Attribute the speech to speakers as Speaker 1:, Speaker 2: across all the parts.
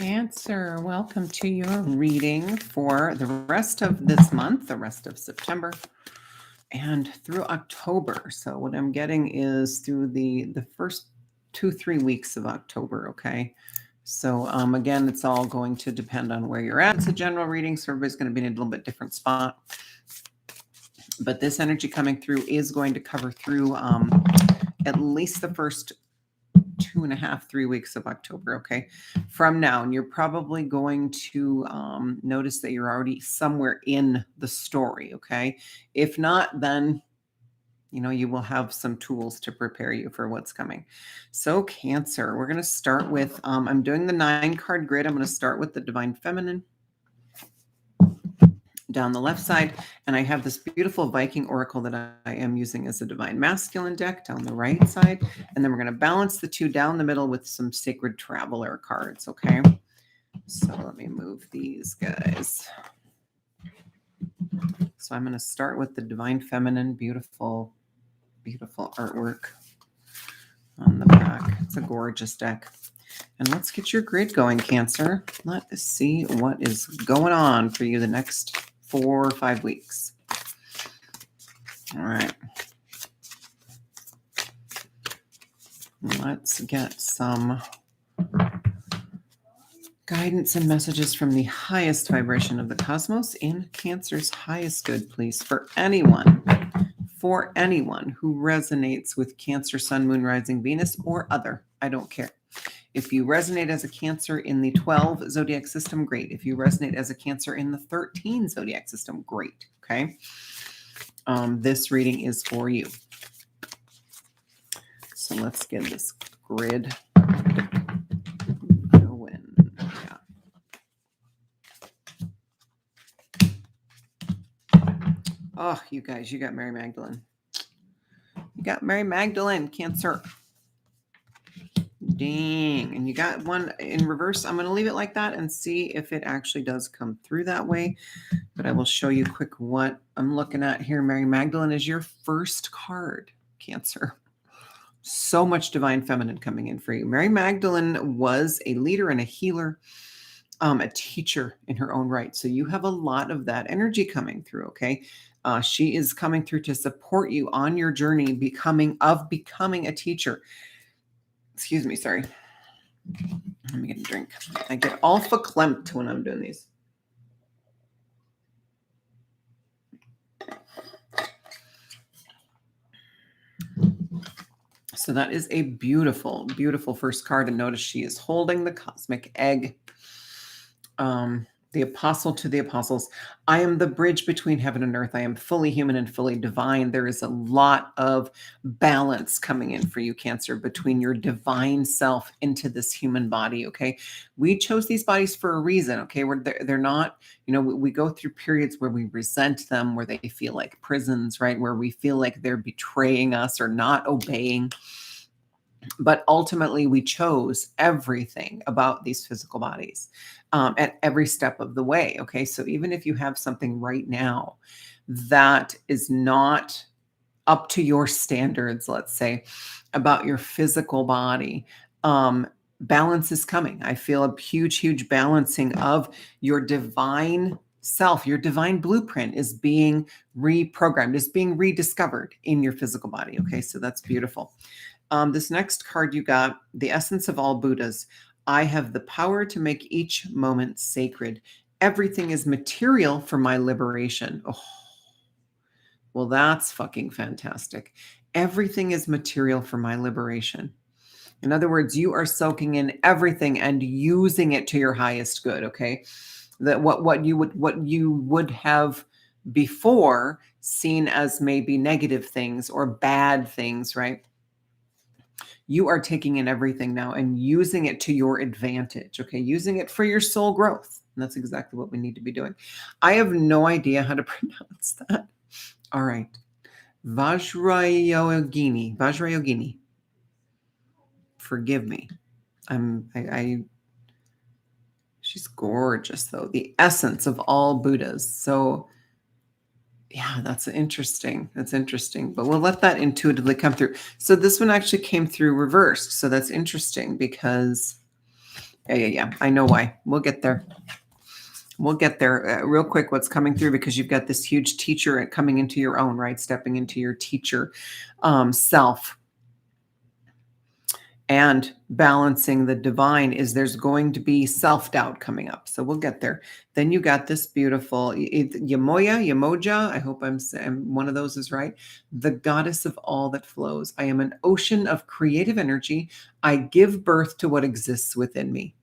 Speaker 1: Cancer, welcome to your reading for the rest of this month, the rest of September, and through October. So what I'm getting is through the first 2-3 weeks of October, okay? So again, it's all going to depend on where you're at. It's a general reading, so everybody's going to be in a little bit different spot. But this energy coming through is going to cover through at least the first 2.5-3 weeks of October, okay, from now. And you're probably going to notice that you're already somewhere in the story, okay? If not, then you will have some tools to prepare you for what's coming. So Cancer, we're going to start with I'm doing the 9-card grid. I'm going to start with the Divine Feminine down the left side, and I have this beautiful Viking oracle that I am using as a Divine Masculine deck down the right side, and then we're going to balance the two down the middle with some Sacred Traveler cards, okay? So let me move these guys. So I'm going to start with the Divine Feminine, beautiful, beautiful artwork on the back. It's a gorgeous deck. And let's get your grid going, Cancer. Let's see what is going on for you the next 4 or 5 weeks. All right. Let's get some guidance and messages from the highest vibration of the cosmos in Cancer's highest good, please, for anyone who resonates with Cancer, Sun, Moon, Rising, Venus, or other. I don't care. If you resonate as a Cancer in the 12 Zodiac system, great. If you resonate as a Cancer in the 13 Zodiac system, great. Okay. This reading is for you. So let's get this grid going. Yeah. Oh, you guys, you got Mary Magdalene. You got Mary Magdalene, Cancer. Dang. And you got one in reverse. I'm going to leave it like that and see if it actually does come through that way. But I will show you quick what I'm looking at here. Mary Magdalene is your first card, Cancer. So much Divine Feminine coming in for you. Mary Magdalene was a leader and a healer, a teacher in her own right. So you have a lot of that energy coming through, okay? She is coming through to support you on your journey becoming a teacher. Excuse me, sorry. Let me get a drink. I get all verklempt when I'm doing these. So that is a beautiful, beautiful first card. And notice she is holding the cosmic egg. The apostle to the apostles. I am the bridge between heaven and earth. I am fully human and fully divine. There is a lot of balance coming in for you, Cancer, between your divine self into this human body, okay? We chose these bodies for a reason, okay? They're not, we go through periods where we resent them, where they feel like prisons, right? Where we feel like they're betraying us or not obeying. But ultimately, we chose everything about these physical bodies at every step of the way. Okay. So even if you have something right now that is not up to your standards, let's say, about your physical body, balance is coming. I feel a huge, huge balancing of your divine self. Your divine blueprint is being reprogrammed, is being rediscovered in your physical body. Okay. So that's beautiful. This next card you got, the essence of all Buddhas. I have the power to make each moment sacred. Everything is material for my liberation. Oh, well, that's fucking fantastic. Everything is material for my liberation. In other words, you are soaking in everything and using it to your highest good. Okay, that what you would have before seen as maybe negative things or bad things, right? You are taking in everything now and using it to your advantage, okay? Using it for your soul growth. And that's exactly what we need to be doing. I have no idea how to pronounce that. All right. Vajrayogini. Forgive me. She's gorgeous though. The essence of all Buddhas. So yeah, that's interesting. But we'll let that intuitively come through. So this one actually came through reversed. So that's interesting because Yeah. I know why. We'll get there. We'll get there real quick. What's coming through, because you've got this huge teacher coming into your own, right? Stepping into your teacher self and balancing the divine is there's going to be self-doubt coming up. So we'll get there. Then you got this beautiful Yamoja. I hope I'm saying one of those is right. The goddess of all that flows. I am an ocean of creative energy. I give birth to what exists within me.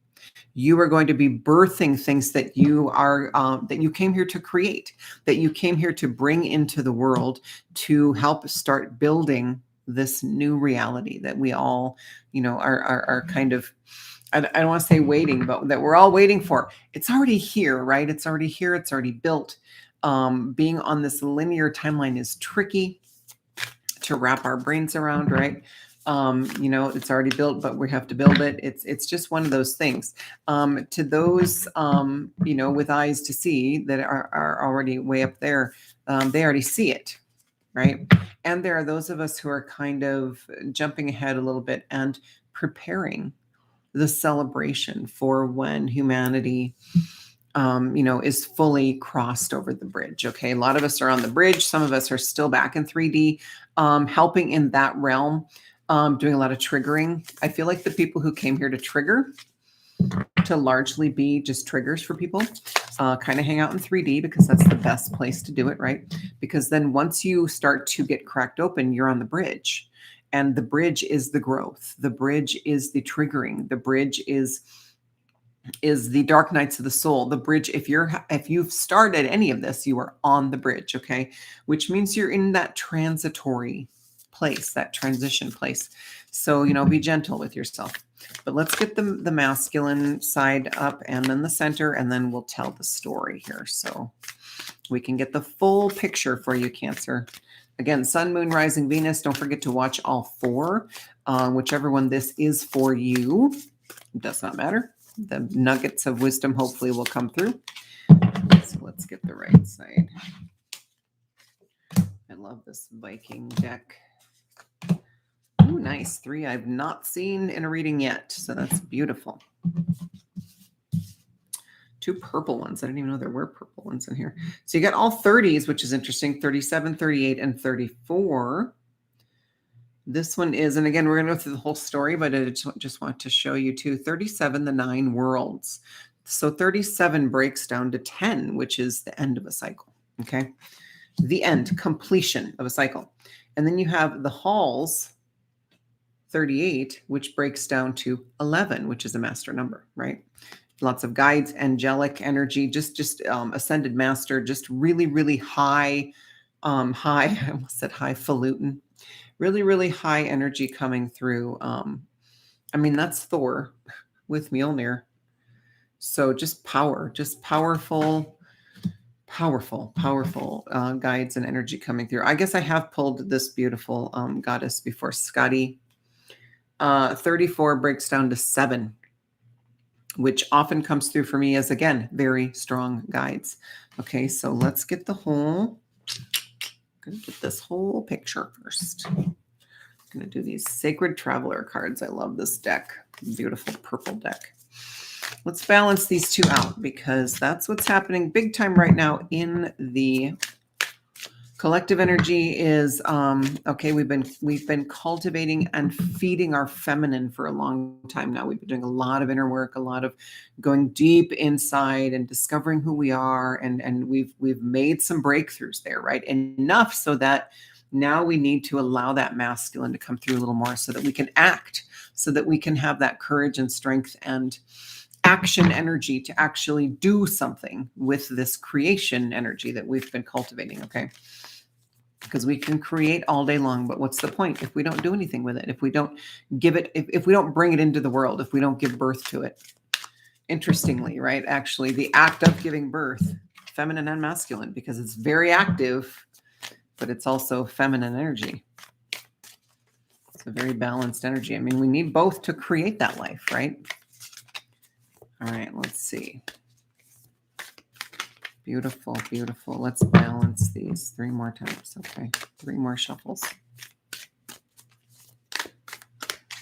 Speaker 1: You are going to be birthing things that you are that you came here to create, that you came here to bring into the world to help start building this new reality that we all, are kind of, I don't want to say waiting, but that we're all waiting for. It's already here, right? It's already here. It's already built. Being on this linear timeline is tricky to wrap our brains around, right? It's already built, but we have to build it. It's just one of those things. To those, with eyes to see that are already way up there, they already see it, right? And there are those of us who are kind of jumping ahead a little bit and preparing the celebration for when humanity is fully crossed over the bridge. Okay. A lot of us are on the bridge. Some of us are still back in 3D, helping in that realm, doing a lot of triggering. I feel like the people who came here to trigger, to largely be just triggers for people, kind of hang out in 3D because that's the best place to do it, right? Because then once you start to get cracked open, you're on the bridge. And the bridge is the growth. The bridge is the triggering. The bridge is the dark nights of the soul. The bridge, if you've started any of this, you are on the bridge, okay? Which means you're in that transitory place, that transition place. So, be gentle with yourself. But let's get the masculine side up and then the center, and then we'll tell the story here so we can get the full picture for you, Cancer. Again, Sun, Moon, Rising, Venus. Don't forget to watch all four, whichever one this is for you. It does not matter. The nuggets of wisdom hopefully will come through. So let's get the right side. I love this Viking deck. Ooh, nice. 3 I've not seen in a reading yet. So that's beautiful. 2 purple ones. I didn't even know there were purple ones in here. So you got all 30s, which is interesting. 37, 38, and 34. This one is, and again, we're going to go through the whole story, but I just want to show you too. 37, the 9 worlds. So 37 breaks down to 10, which is the end of a cycle. Okay. The end, completion of a cycle. And then you have the halls, 38, which breaks down to 11, which is a master number, right? Lots of guides, angelic energy, just ascended master, just really, really high, I almost said highfalutin. Really, really high energy coming through. That's Thor with Mjolnir. So just power, just powerful guides and energy coming through. I guess I have pulled this beautiful goddess before, Scotty. 34 breaks down to 7, which often comes through for me as, again, very strong guides. Okay, so let's get the whole, I'm gonna get this whole picture first. I'm gonna do these Sacred Traveler cards. I love this deck, beautiful purple deck. Let's balance these two out because that's what's happening big time right now in the collective energy is, okay, we've been cultivating and feeding our feminine for a long time now. We've been doing a lot of inner work, a lot of going deep inside and discovering who we are. And we've made some breakthroughs there, right? Enough so that now we need to allow that masculine to come through a little more so that we can act, so that we can have that courage and strength and action energy to actually do something with this creation energy that we've been cultivating, okay? Because we can create all day long, but what's the point if we don't do anything with it? If we don't give it, if we don't bring it into the world, if we don't give birth to it. Interestingly, right? Actually, the act of giving birth, feminine and masculine, because it's very active, but it's also feminine energy. It's a very balanced energy. I mean, we need both to create that life, right? All right, let's see. Beautiful, beautiful. Let's balance these 3 more times. Okay, 3 more shuffles.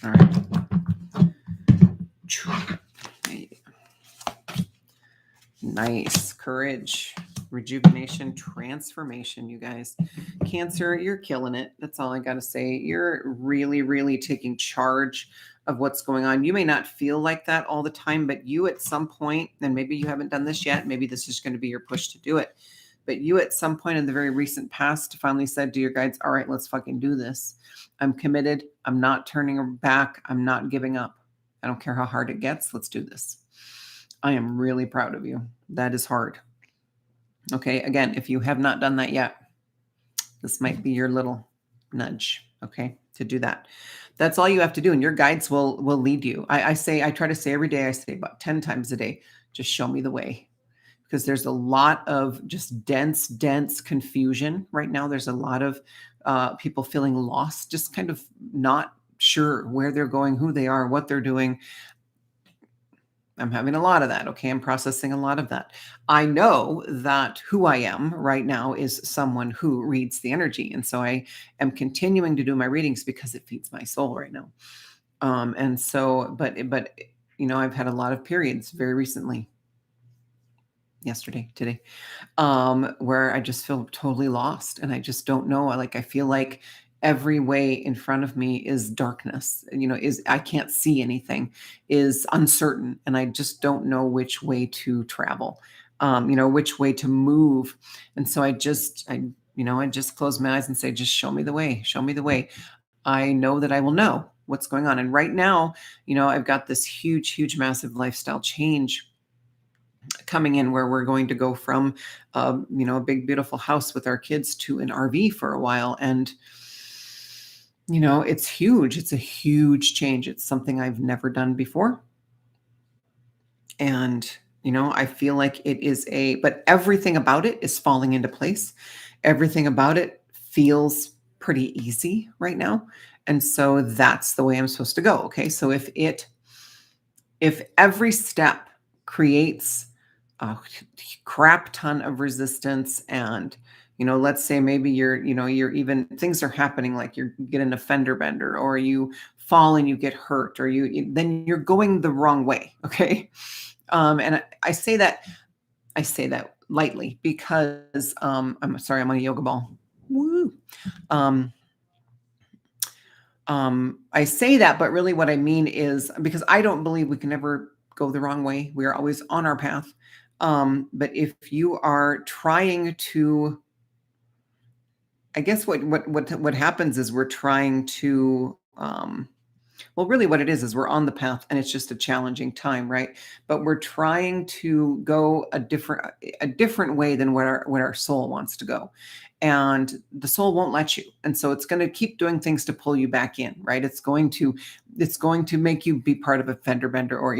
Speaker 1: All right. Nice. Courage, rejuvenation, transformation, you guys. Cancer, you're killing it. That's all I got to say. You're really, really taking charge of what's going on. You may not feel like that all the time, but you at some point, and maybe you haven't done this yet, maybe this is going to be your push to do it. But you at some point in the very recent past finally said to your guides, all right, let's fucking do this. I'm committed. I'm not turning back. I'm not giving up. I don't care how hard it gets. Let's do this. I am really proud of you. That is hard. Okay. Again, if you have not done that yet, this might be your little nudge. Okay. To do that. That's all you have to do. And your guides will lead you. I try to say every day, I say about 10 times a day, just show me the way. Because there's a lot of just dense confusion right now. There's a lot of people feeling lost, just kind of not sure where they're going, who they are, what they're doing. I'm having a lot of that. Okay. I'm processing a lot of that. I know that who I am right now is someone who reads the energy. And so I am continuing to do my readings because it feeds my soul right now. And so, but, I've had a lot of periods very recently, yesterday, today, where I just feel totally lost and I just don't know. I feel like every way in front of me is darkness, I can't see anything, is uncertain. And I just don't know which way to travel, which way to move. And so I just close my eyes and say, just show me the way, show me the way. I know that I will know what's going on. And right now, I've got this huge, massive lifestyle change coming in where we're going to go from, a big, beautiful house with our kids to an RV for a while. And, it's huge. It's a huge change. It's something I've never done before. And, I feel like it is but everything about it is falling into place. Everything about it feels pretty easy right now. And so that's the way I'm supposed to go. Okay. So if every step creates a crap ton of resistance, and let's say maybe you're even, things are happening, like you get in a fender bender or you fall and you get hurt, or then you're going the wrong way. Okay. And I say that lightly because I'm sorry, I'm on a yoga ball. Woo. I say that, but really what I mean is, because I don't believe we can ever go the wrong way. We are always on our path. But if you are trying to, I guess what happens is we're trying to, well, really what it is we're on the path and it's just a challenging time, right? But we're trying to go a different way than what our soul wants to go. And the soul won't let you. And so it's going to keep doing things to pull you back in, right? It's going to make you be part of a fender bender, or,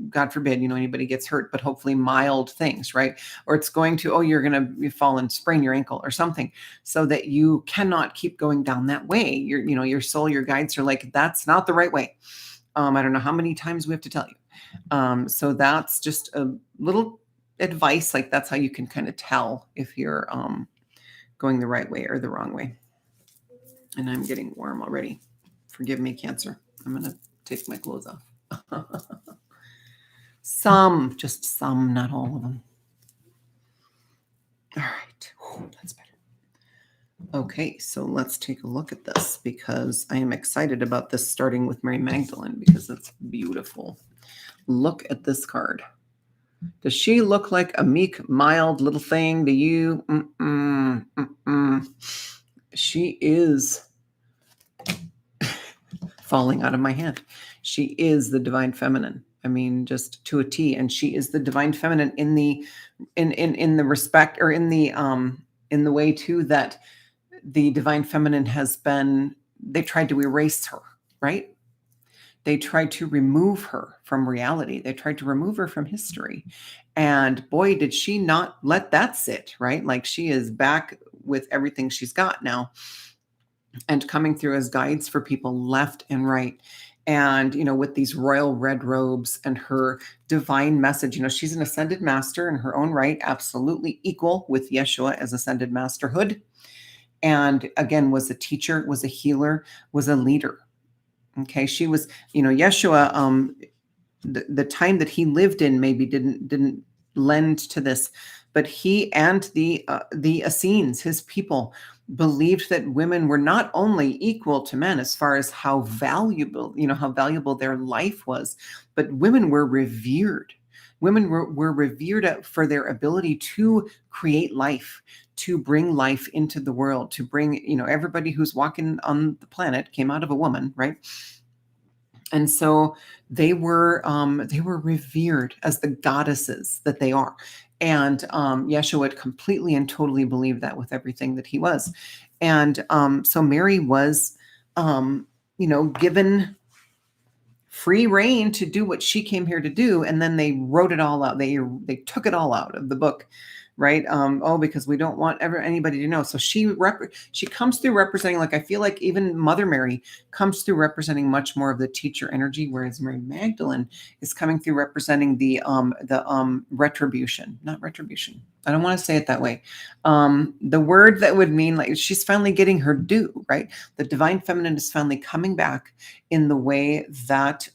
Speaker 1: God forbid, anybody gets hurt, but hopefully mild things, right? Or it's going to, you're going to fall and sprain your ankle or something, so that you cannot keep going down that way. Your soul, your guides are like, that's not the right way. I don't know how many times we have to tell you. So that's just a little advice. Like, that's how you can kind of tell if you're, going the right way or the wrong way. And I'm getting warm already. Forgive me, Cancer. I'm going to take my clothes off. Just some, not all of them. All right. That's better. Okay, so let's take a look at this, because I am excited about this, starting with Mary Magdalene, because it's beautiful. Look at this card. Does she look like a meek, mild little thing to you? She is falling out of my hand. She is the divine feminine. I mean, just to a T. And she is the divine feminine in the respect, or in the way too, that the divine feminine has been, they tried to erase her, right? They tried to remove her from reality. They tried to remove her from history. And boy, did she not let that sit, right? Like, she is back with everything she's got now, and coming through as guides for people left and right. And, with these royal red robes and her divine message, she's an ascended master in her own right, absolutely equal with Yeshua as ascended masterhood. And again, was a teacher, was a healer, was a leader. Okay, she was, Yeshua, the time that he lived in maybe didn't lend to this. But he and the Essenes, his people, believed that women were not only equal to men as far as how valuable, how valuable their life was, but women were revered. Women were revered for their ability to create life, to bring life into the world, to bring, everybody who's walking on the planet came out of a woman, right? And so they were revered as the goddesses that they are. And Yeshua completely and totally believed that with everything that he was. And so Mary was, given free reign to do what she came here to do, and then they wrote it all out. They took it all out of the book, right? Because we don't want anybody to know. So she comes through representing, like, I feel like even Mother Mary comes through representing much more of the teacher energy, whereas Mary Magdalene is coming through representing the retribution, not retribution. I don't want to say it that way. The word that would mean, like, she's finally getting her due, right? The divine feminine is finally coming back in the way that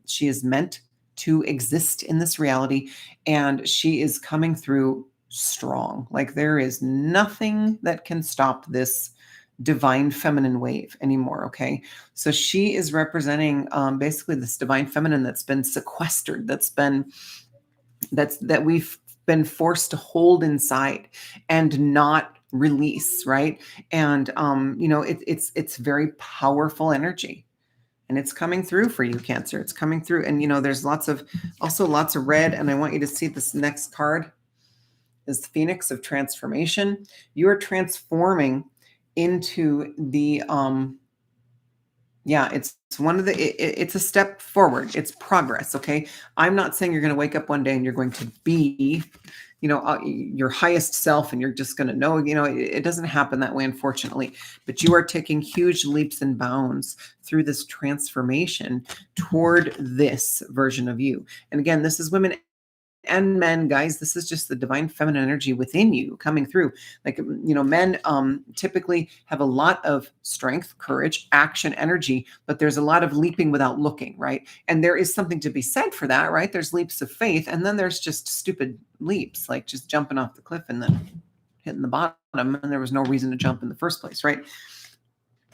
Speaker 1: she is meant to exist in this reality, and she is coming through strong. Like, there is nothing that can stop this divine feminine wave anymore. Okay, so she is representing basically this divine feminine that's been sequestered, that we've been forced to hold inside and not release, right? And it's very powerful energy, and it's coming through for you, Cancer. It's coming through. And there's lots of red. And I want you to see this next card is the Phoenix of Transformation. You are transforming into the it's one of the it's a step forward. It's progress. Okay, I'm not saying you're going to wake up one day and you're going to be your highest self and you're just going to know, it doesn't happen that way, unfortunately. But you are taking huge leaps and bounds through this transformation toward this version of you. And again, this is women and men, guys. This is just the divine feminine energy within you coming through. Like, men typically have a lot of strength, courage, action, energy, but there's a lot of leaping without looking, right? And there is something to be said for that, right? There's leaps of faith, and then there's just stupid leaps, like just jumping off the cliff and then hitting the bottom, and there was no reason to jump in the first place, right?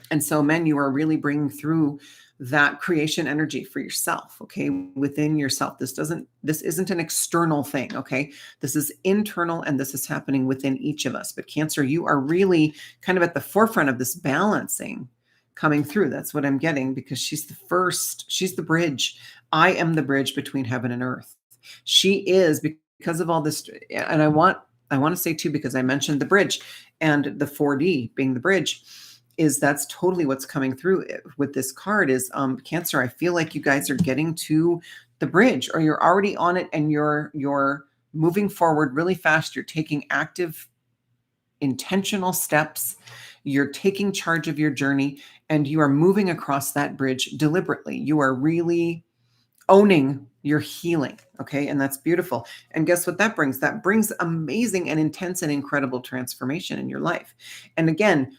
Speaker 1: And so, men, you are really bringing through that creation energy for yourself, okay, within yourself. This isn't an external thing, okay? This is internal, and this is happening within each of us. But Cancer, you are really kind of at the forefront of this balancing coming through. That's what I'm getting, because she's the bridge. I am the bridge between heaven and earth. She is, because of all this. And I want to say too, because I mentioned the bridge and the 4D being the bridge, that's totally what's coming through with this card is Cancer. I feel like you guys are getting to the bridge, or you're already on it, and you're moving forward really fast. You're taking active, intentional steps. You're taking charge of your journey, and you are moving across that bridge deliberately. You are really owning your healing, okay? And that's beautiful. And guess what that brings? That brings amazing and intense and incredible transformation in your life. And again,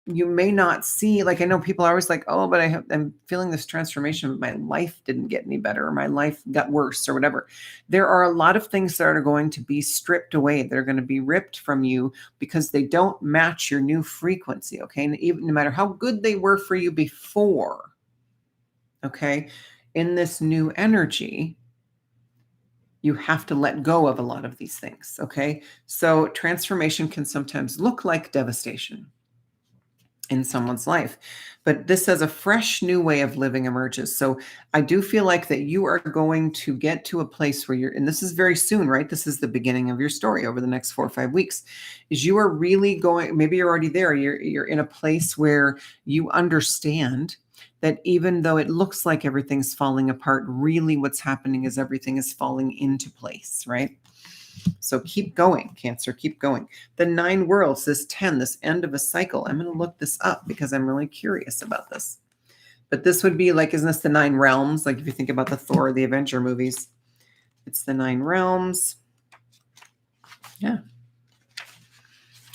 Speaker 1: you may not see, like, I know people are always like, oh, but I'm feeling this transformation, but my life didn't get any better, or my life got worse, or whatever. There are a lot of things that are going to be stripped away. They're going to be ripped from you because they don't match your new frequency, okay? And even no matter how good they were for you before, okay, in this new energy, you have to let go of a lot of these things, okay? So transformation can sometimes look like devastation in someone's life, but this as a fresh new way of living emerges. So I do feel like that you are going to get to a place where and this is very soon, right? This is the beginning of your story over the next 4 or 5 weeks, is you are really going, maybe you're already there. You're in a place where you understand that even though it looks like everything's falling apart, really what's happening is everything is falling into place, right? So keep going, Cancer, keep going. The 9 worlds, this 10, this end of a cycle. I'm going to look this up because I'm really curious about this. But this would be like, isn't this the 9 realms? Like if you think about the Thor or the Avenger movies, it's the 9 realms. Yeah.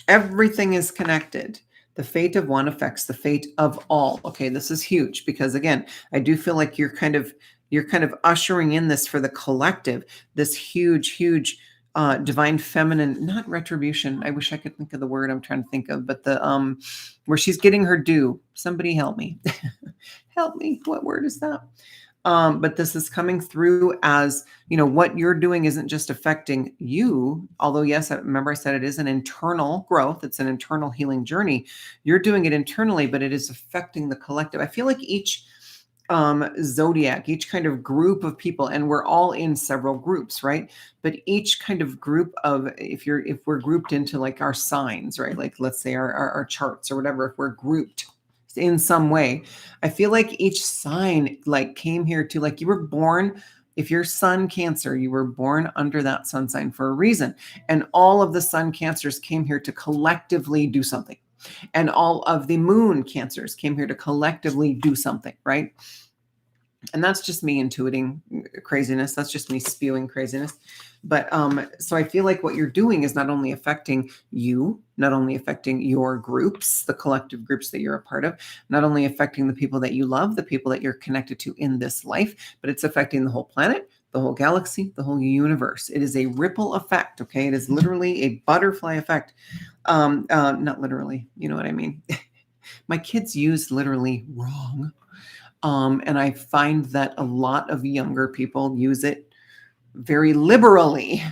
Speaker 1: Everything is connected. The fate of one affects the fate of all. Okay, this is huge because again, I do feel like you're kind of ushering in this for the collective, this huge divine feminine, not retribution. I wish I could think of the word I'm trying to think of, but the where she's getting her due. Somebody help me. Help me. What word is that? But this is coming through as, what you're doing isn't just affecting you. Although, yes, I remember I said it is an internal growth. It's an internal healing journey. You're doing it internally, but it is affecting the collective. I feel like each zodiac, each kind of group of people, and we're all in several groups, right? But each kind of group of, if we're grouped into like our signs, right? Like let's say our charts or whatever, if we're grouped in some way, I feel like each sign like came here to, like, you were born, if you're sun Cancer, you were born under that sun sign for a reason. And all of the sun Cancers came here to collectively do something. And all of the moon Cancers came here to collectively do something, right? And that's just me intuiting craziness. That's just me spewing craziness. But so I feel like what you're doing is not only affecting you, not only affecting your groups, the collective groups that you're a part of, not only affecting the people that you love, the people that you're connected to in this life, but it's affecting the whole planet, the whole galaxy, the whole universe. It is a ripple effect. Okay. It is literally a butterfly effect. Not literally, you know what I mean? My kids use literally wrong. And I find that a lot of younger people use it very liberally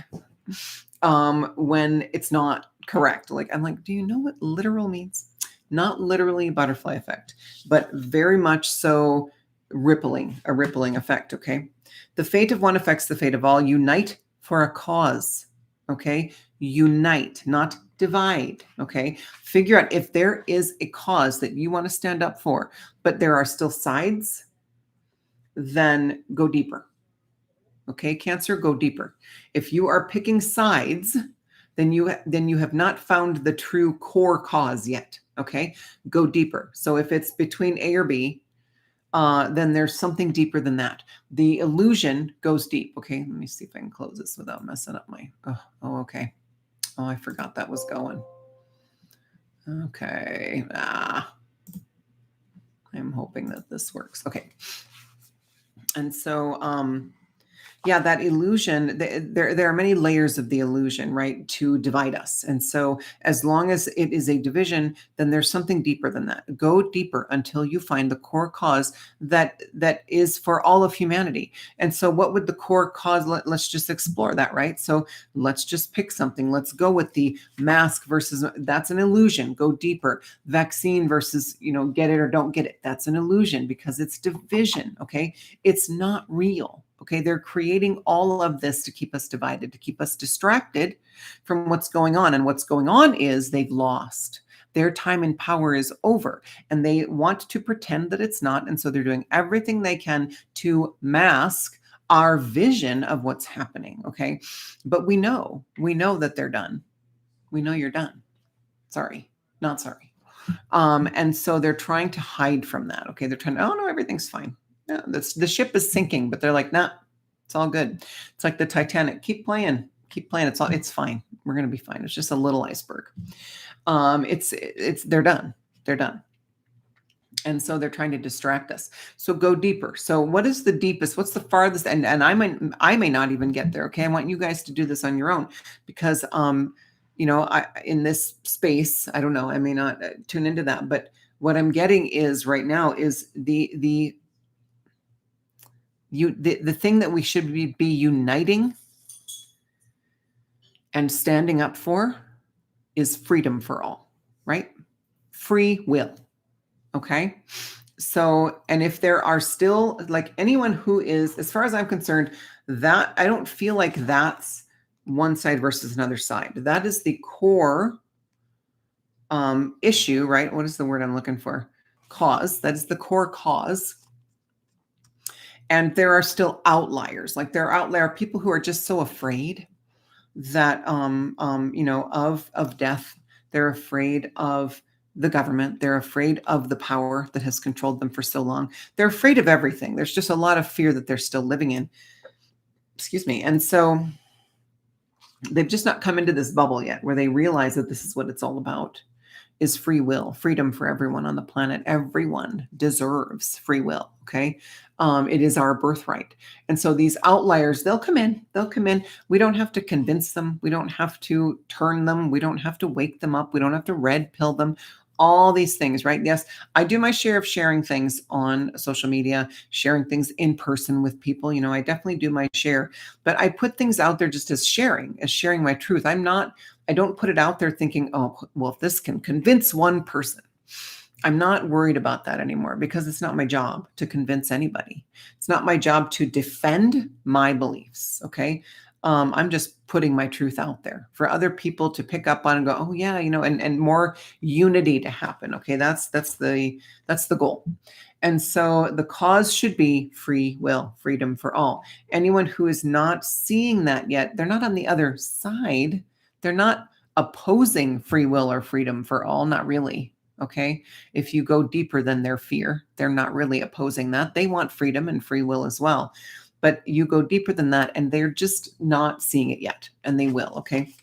Speaker 1: when it's not correct. Like, I'm like, do you know what literal means? Not literally butterfly effect, but very much so a rippling effect. Okay. The fate of one affects the fate of all. Unite for a cause. Okay. Unite, not divide. Okay. Figure out if there is a cause that you want to stand up for, but there are still sides, then go deeper. Okay, Cancer, go deeper. If you are picking sides, then you have not found the true core cause yet. Okay, go deeper. So if it's between A or B, then there's something deeper than that. The illusion goes deep. Okay, let me see if I can close this without messing up my. Okay. Oh, I forgot that was going. Okay. I'm hoping that this works. Okay. And so, yeah, that illusion, there are many layers of the illusion, right, to divide us. And so as long as it is a division, then there's something deeper than that. Go deeper until you find the core cause that is for all of humanity. And so what would the core cause? Let's just explore that, right? So let's just pick something. Let's go with the mask versus, that's an illusion. Go deeper. Vaccine versus, get it or don't get it. That's an illusion because it's division, okay? It's not real. Okay, they're creating all of this to keep us divided, to keep us distracted from what's going on. And what's going on is they've lost. Their time in power is over, and they want to pretend that it's not. And so they're doing everything they can to mask our vision of what's happening. Okay, but we know that they're done. We know you're done. Sorry, not sorry. And so they're trying to hide from that. Okay, they're trying to, oh no, everything's fine. No, the ship is sinking, but they're like, nah, it's all good. It's like the Titanic. Keep playing. It's fine. We're gonna be fine. It's just a little iceberg. They're done. They're done. And so they're trying to distract us. So go deeper. So what is the deepest? What's the farthest? And I may not even get there. Okay, I want you guys to do this on your own because in this space, I don't know. I may not tune into that, but what I'm getting is right now is the thing that we should be uniting and standing up for is freedom for all, right? Free will. Okay. So, and if there are still, like, anyone who is, as far as I'm concerned, that I don't feel like that's one side versus another side. That is the core issue, right? What is the word I'm looking for? Cause. That is the core cause. And there are still outliers. Like, there are people who are just so afraid that of death. They're afraid of the government. They're afraid of the power that has controlled them for so long. They're afraid of everything. There's just a lot of fear that they're still living in. Excuse me. And so they've just not come into this bubble yet where they realize that this is what it's all about. is free will, freedom for everyone on the planet. Everyone deserves free will. Okay. It is our birthright. And so these outliers, they'll come in. They'll come in. We don't have to convince them. We don't have to turn them. We don't have to wake them up. We don't have to red pill them. All these things, right? Yes, I do my share of sharing things on social media, sharing things in person with people. I definitely do my share, but I put things out there just as sharing my truth. I don't put it out there thinking, oh, well, if this can convince one person, I'm not worried about that anymore, because it's not my job to convince anybody. It's not my job to defend my beliefs. Okay. I'm just putting my truth out there for other people to pick up on and go, oh yeah, and more unity to happen. Okay. That's the goal. And so the cause should be free will, freedom for all. Anyone who is not seeing that yet, they're not on the other side. They're not opposing free will or freedom for all. Not really. Okay. If you go deeper than their fear, they're not really opposing that. They want freedom and free will as well. But you go deeper than that, and they're just not seeing it yet, and they will. Okay.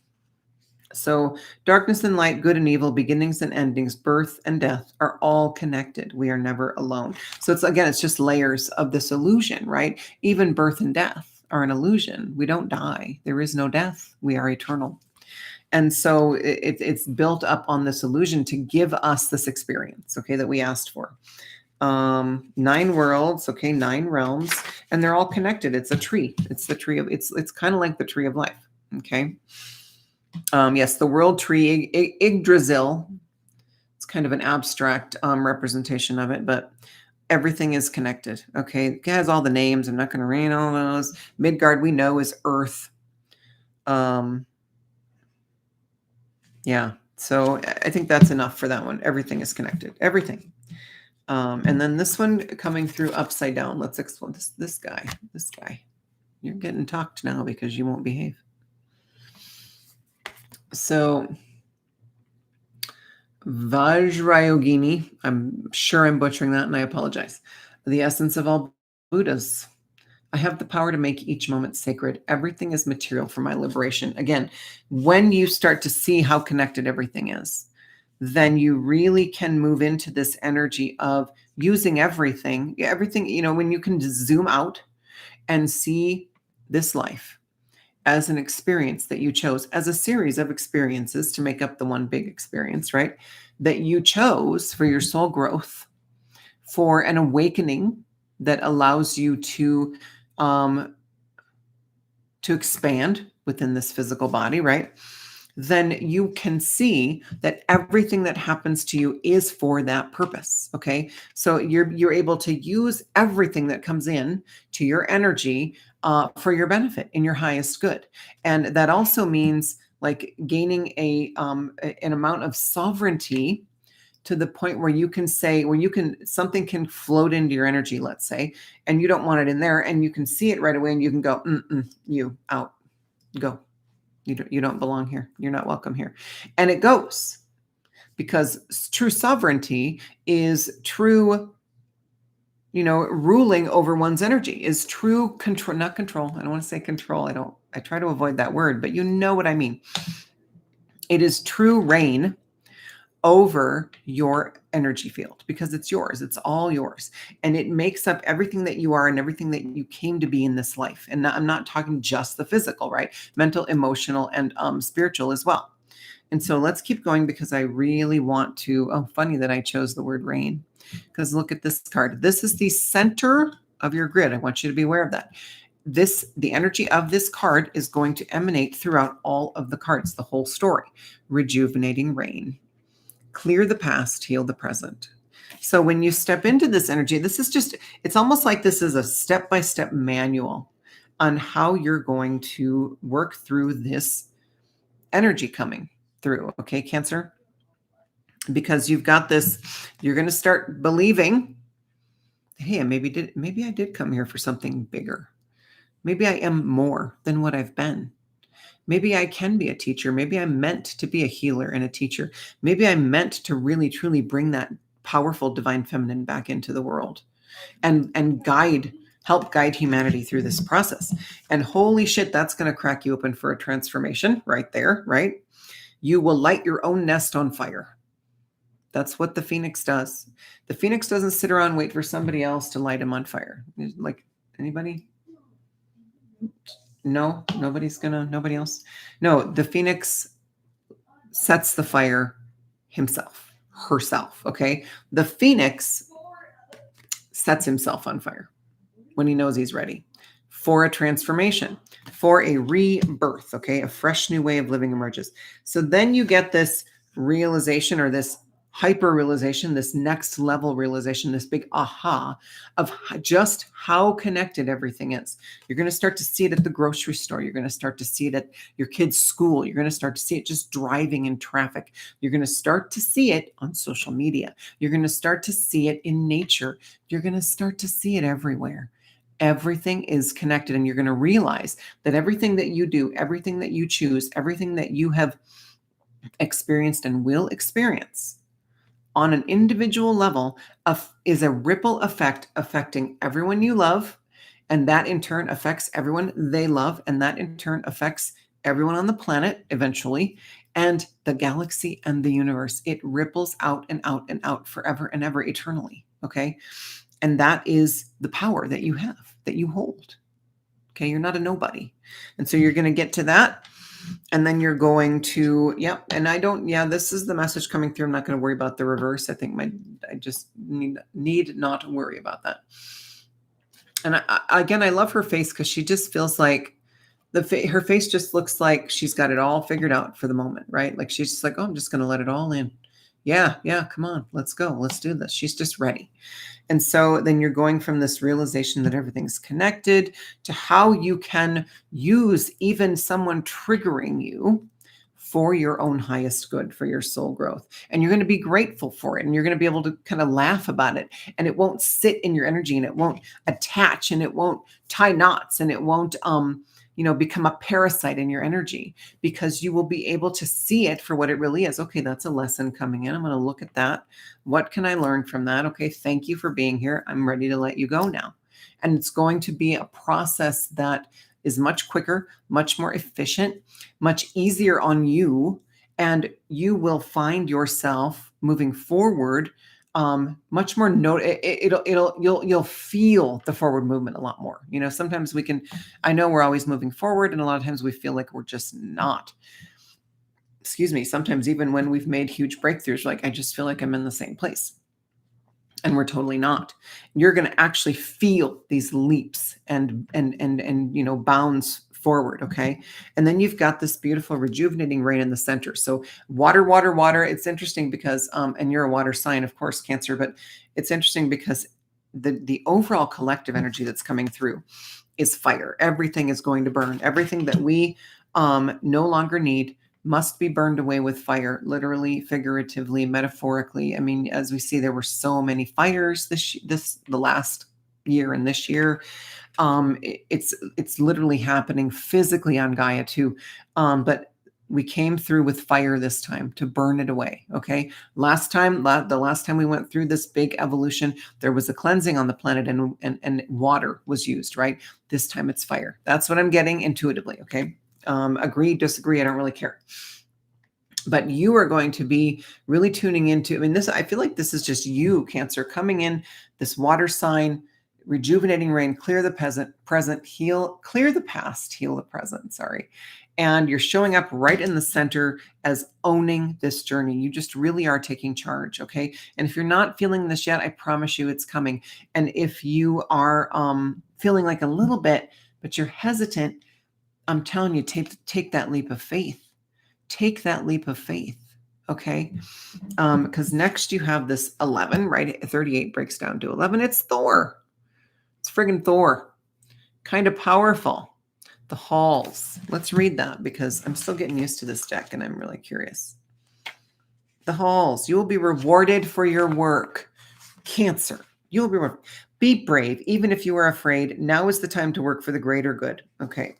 Speaker 1: So darkness and light, good and evil, beginnings and endings, birth and death are all connected. We are never alone. So it's just layers of this illusion, right? Even birth and death are an illusion. We don't die. There is no death. We are eternal. And so it's built up on this illusion to give us this experience, okay, that we asked for. 9 worlds, okay, 9 realms, and they're all connected. It's a tree. It's the tree of, it's kind of like the tree of life, okay? Yes, the world tree, Yggdrasil. It's kind of an abstract representation of it, but everything is connected, okay? It has all the names. I'm not going to read all those. Midgard, we know, is Earth. Yeah, so I think that's enough for that one. Everything is connected. Everything. And then this one coming through upside down. Let's explore this guy. This guy. You're getting talked now because you won't behave. So Vajrayogini, I'm sure I'm butchering that, and I apologize. The essence of all Buddhas. I have the power to make each moment sacred. Everything is material for my liberation. Again, when you start to see how connected everything is, then you really can move into this energy of using everything, when you can just zoom out and see this life as an experience that you chose, as a series of experiences to make up the one big experience, right? That you chose for your soul growth, for an awakening that allows you to expand within this physical body, right? Then you can see that everything that happens to you is for that purpose. Okay. So you're able to use everything that comes in to your energy for your benefit in your highest good. And that also means like gaining an amount of sovereignty to the point where you can say, something can float into your energy, let's say, and you don't want it in there, and you can see it right away, and you can go, you out, go. You don't belong here. You're not welcome here. And it goes, because true sovereignty is true, ruling over one's energy, is true control, not control. I don't want to say control. I try to avoid that word, but you know what I mean. It is true reign over your energy field, because it's yours. It's all yours. And it makes up everything that you are and everything that you came to be in this life. And I'm not talking just the physical, right? Mental, emotional, and spiritual as well. And so let's keep going, because I really want to, funny that I chose the word rain, because look at this card. This is the center of your grid. I want you to be aware of that. The energy of this card is going to emanate throughout all of the cards, the whole story. Rejuvenating rain. Clear the past, heal the present. So when you step into this energy, it's almost like this is a step-by-step manual on how you're going to work through this energy coming through. Okay, Cancer? Because you've got this, you're going to start believing, hey, maybe I did come here for something bigger. Maybe I am more than what I've been. Maybe I can be a teacher. Maybe I'm meant to be a healer and a teacher. Maybe I'm meant to really, truly bring that powerful divine feminine back into the world and help guide humanity through this process. And holy shit, that's going to crack you open for a transformation right there, right? You will light your own nest on fire. That's what the phoenix does. The phoenix doesn't sit around and wait for somebody else to light him on fire. Like, anybody? No, nobody else. No, the phoenix sets the fire himself, herself. Okay. The phoenix sets himself on fire when he knows he's ready for a transformation, for a rebirth. Okay. A fresh new way of living emerges. So then you get this realization, or this hyper realization, this next level realization, this big aha of just how connected everything is. You're going to start to see it at the grocery store. You're going to start to see it at your kid's school. You're going to start to see it just driving in traffic. You're going to start to see it on social media. You're going to start to see it in nature. You're going to start to see it everywhere. Everything is connected, and you're going to realize that everything that you do, everything that you choose, everything that you have experienced and will experience on an individual level is a ripple effect affecting everyone you love, and that in turn affects everyone they love, and that in turn affects everyone on the planet eventually, and the galaxy and the universe. It ripples out and out and out forever and ever, eternally. Okay. And that is the power that you have, that you hold. Okay. You're not a nobody. And so you're going to get to that. And then you're going to, this is the message coming through. I'm not going to worry about the reverse. I think I just need not worry about that. And I love her face, because she just feels like her face just looks like she's got it all figured out for the moment, right? Like she's just like, oh, I'm just going to let it all in. Yeah, come on, let's go. Let's do this. She's just ready. And so then you're going from this realization that everything's connected to how you can use even someone triggering you for your own highest good, for your soul growth. And you're going to be grateful for it. And you're going to be able to kind of laugh about it. And it won't sit in your energy, and it won't attach, and it won't tie knots, and it won't, become a parasite in your energy, because you will be able to see it for what it really is. Okay, that's a lesson coming in. I'm going to look at that. What can I learn from that? Okay, thank you for being here. I'm ready to let you go now. And it's going to be a process that is much quicker, much more efficient, much easier on you. And you will find yourself moving forward much more you'll feel the forward movement a lot more. Sometimes I know we're always moving forward, and a lot of times we feel like we're just not. Sometimes even when we've made huge breakthroughs, like, I just feel like I'm in the same place. And we're totally not. You're going to actually feel these leaps and bounds forward. Okay. And then you've got this beautiful rejuvenating rain in the center. So water. It's interesting because, and you're a water sign, of course, Cancer, but it's interesting because the overall collective energy that's coming through is fire. Everything is going to burn. Everything that we no longer need must be burned away with fire, literally, figuratively, metaphorically. I mean, as we see, there were so many fires the last year and this year. It's literally happening physically on Gaia too. But we came through with fire this time to burn it away. Okay. The last time we went through this big evolution, there was a cleansing on the planet, and water was used, right? This time it's fire. That's what I'm getting intuitively. Okay. Agree, disagree, I don't really care. But you are going to be really tuning into, I feel like this is just you, Cancer, coming in, this water sign, rejuvenating rain, clear the present, clear the past, heal the present, sorry. And you're showing up right in the center as owning this journey. You just really are taking charge, okay? And if you're not feeling this yet, I promise you it's coming. And if you are feeling like a little bit, but you're hesitant, I'm telling you, take that leap of faith. Take that leap of faith, okay? Because next you have this 11, right? 38 breaks down to 11. It's Thor. It's friggin' Thor. Kind of powerful. The halls. Let's read that, because I'm still getting used to this deck, and I'm really curious. The halls. You will be rewarded for your work. Cancer. You will be rewarded. Be brave, even if you are afraid. Now is the time to work for the greater good. Okay.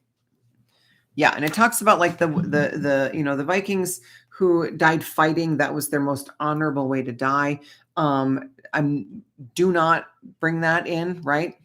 Speaker 1: Yeah, and it talks about like the Vikings who died fighting. That was their most honorable way to die. Do not bring that in, right?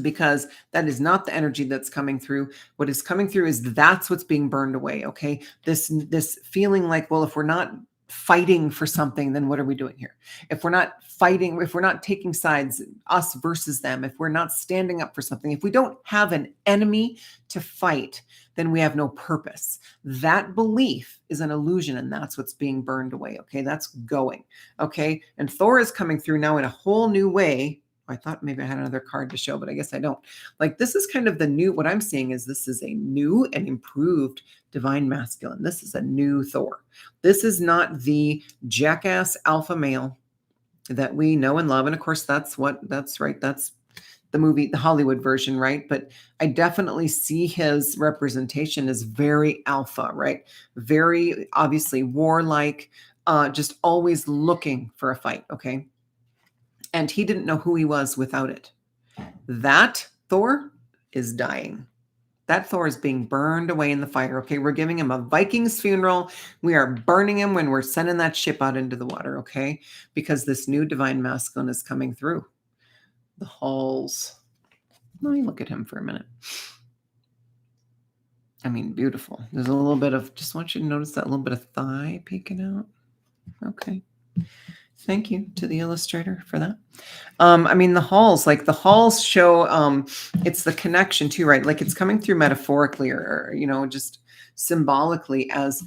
Speaker 1: Because that is not the energy that's coming through. What is coming through is that's what's being burned away. Okay, this feeling like, well, if we're not fighting for something, then what are we doing here? If we're not fighting, if we're not taking sides, us versus them, if we're not standing up for something, if we don't have an enemy to fight, then we have no purpose. That belief is an illusion, and that's what's being burned away. Okay, that's going. Okay, and Thor is coming through now in a whole new way. I thought maybe I had another card to show, but I guess I don't. Like, this is kind of the new, what I'm seeing is this is a new and improved divine masculine. This is a new Thor. This is not the jackass alpha male that we know and love. And of course, that's right. That's the movie, the Hollywood version, right? But I definitely see his representation as very alpha, right? Very obviously warlike, just always looking for a fight, okay? And he didn't know who he was without it. That Thor is dying. That Thor is being burned away in the fire. Okay, we're giving him a Viking's funeral. We are burning him when we're sending that ship out into the water, okay? Because this new divine masculine is coming through. The halls. Let me look at him for a minute. I mean, beautiful. There's a little bit of, just want you to notice that little bit of thigh peeking out. Okay. Thank you to the illustrator for that. I mean, the halls, like the halls show, it's the connection too, right? Like it's coming through metaphorically or just symbolically as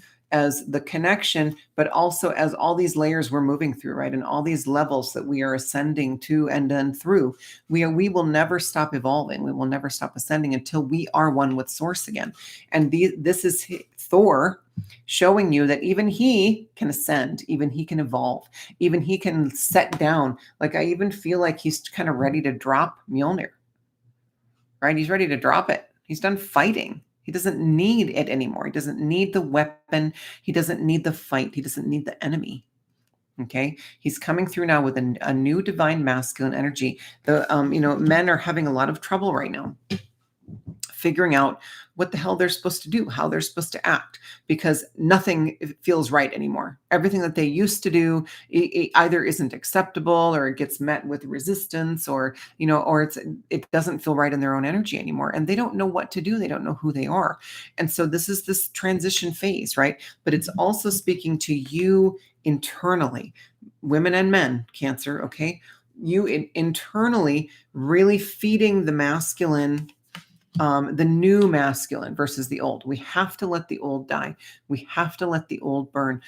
Speaker 1: the connection, but also as all these layers we're moving through, right? And all these levels that we are ascending to and then through, we will never stop evolving. We will never stop ascending until we are one with source again. And this is Thor showing you that even he can ascend, even he can evolve, even he can set down. Like I even feel like he's kind of ready to drop Mjolnir, right? He's ready to drop it. He's done fighting. He doesn't need it anymore. He doesn't need the weapon. He doesn't need the fight. He doesn't need the enemy. Okay. He's coming through now with a new divine masculine energy. The, men are having a lot of trouble right now figuring out what the hell they're supposed to do, how they're supposed to act, because nothing feels right anymore. Everything that they used to do it either isn't acceptable or it gets met with resistance or it doesn't feel right in their own energy anymore. And they don't know what to do. They don't know who they are. And so this is this transition phase, right? But it's also speaking to you internally, women and men, Cancer, okay? You internally really feeding the masculine, the new masculine versus the old. We have to let the old die. We have to let the old burn.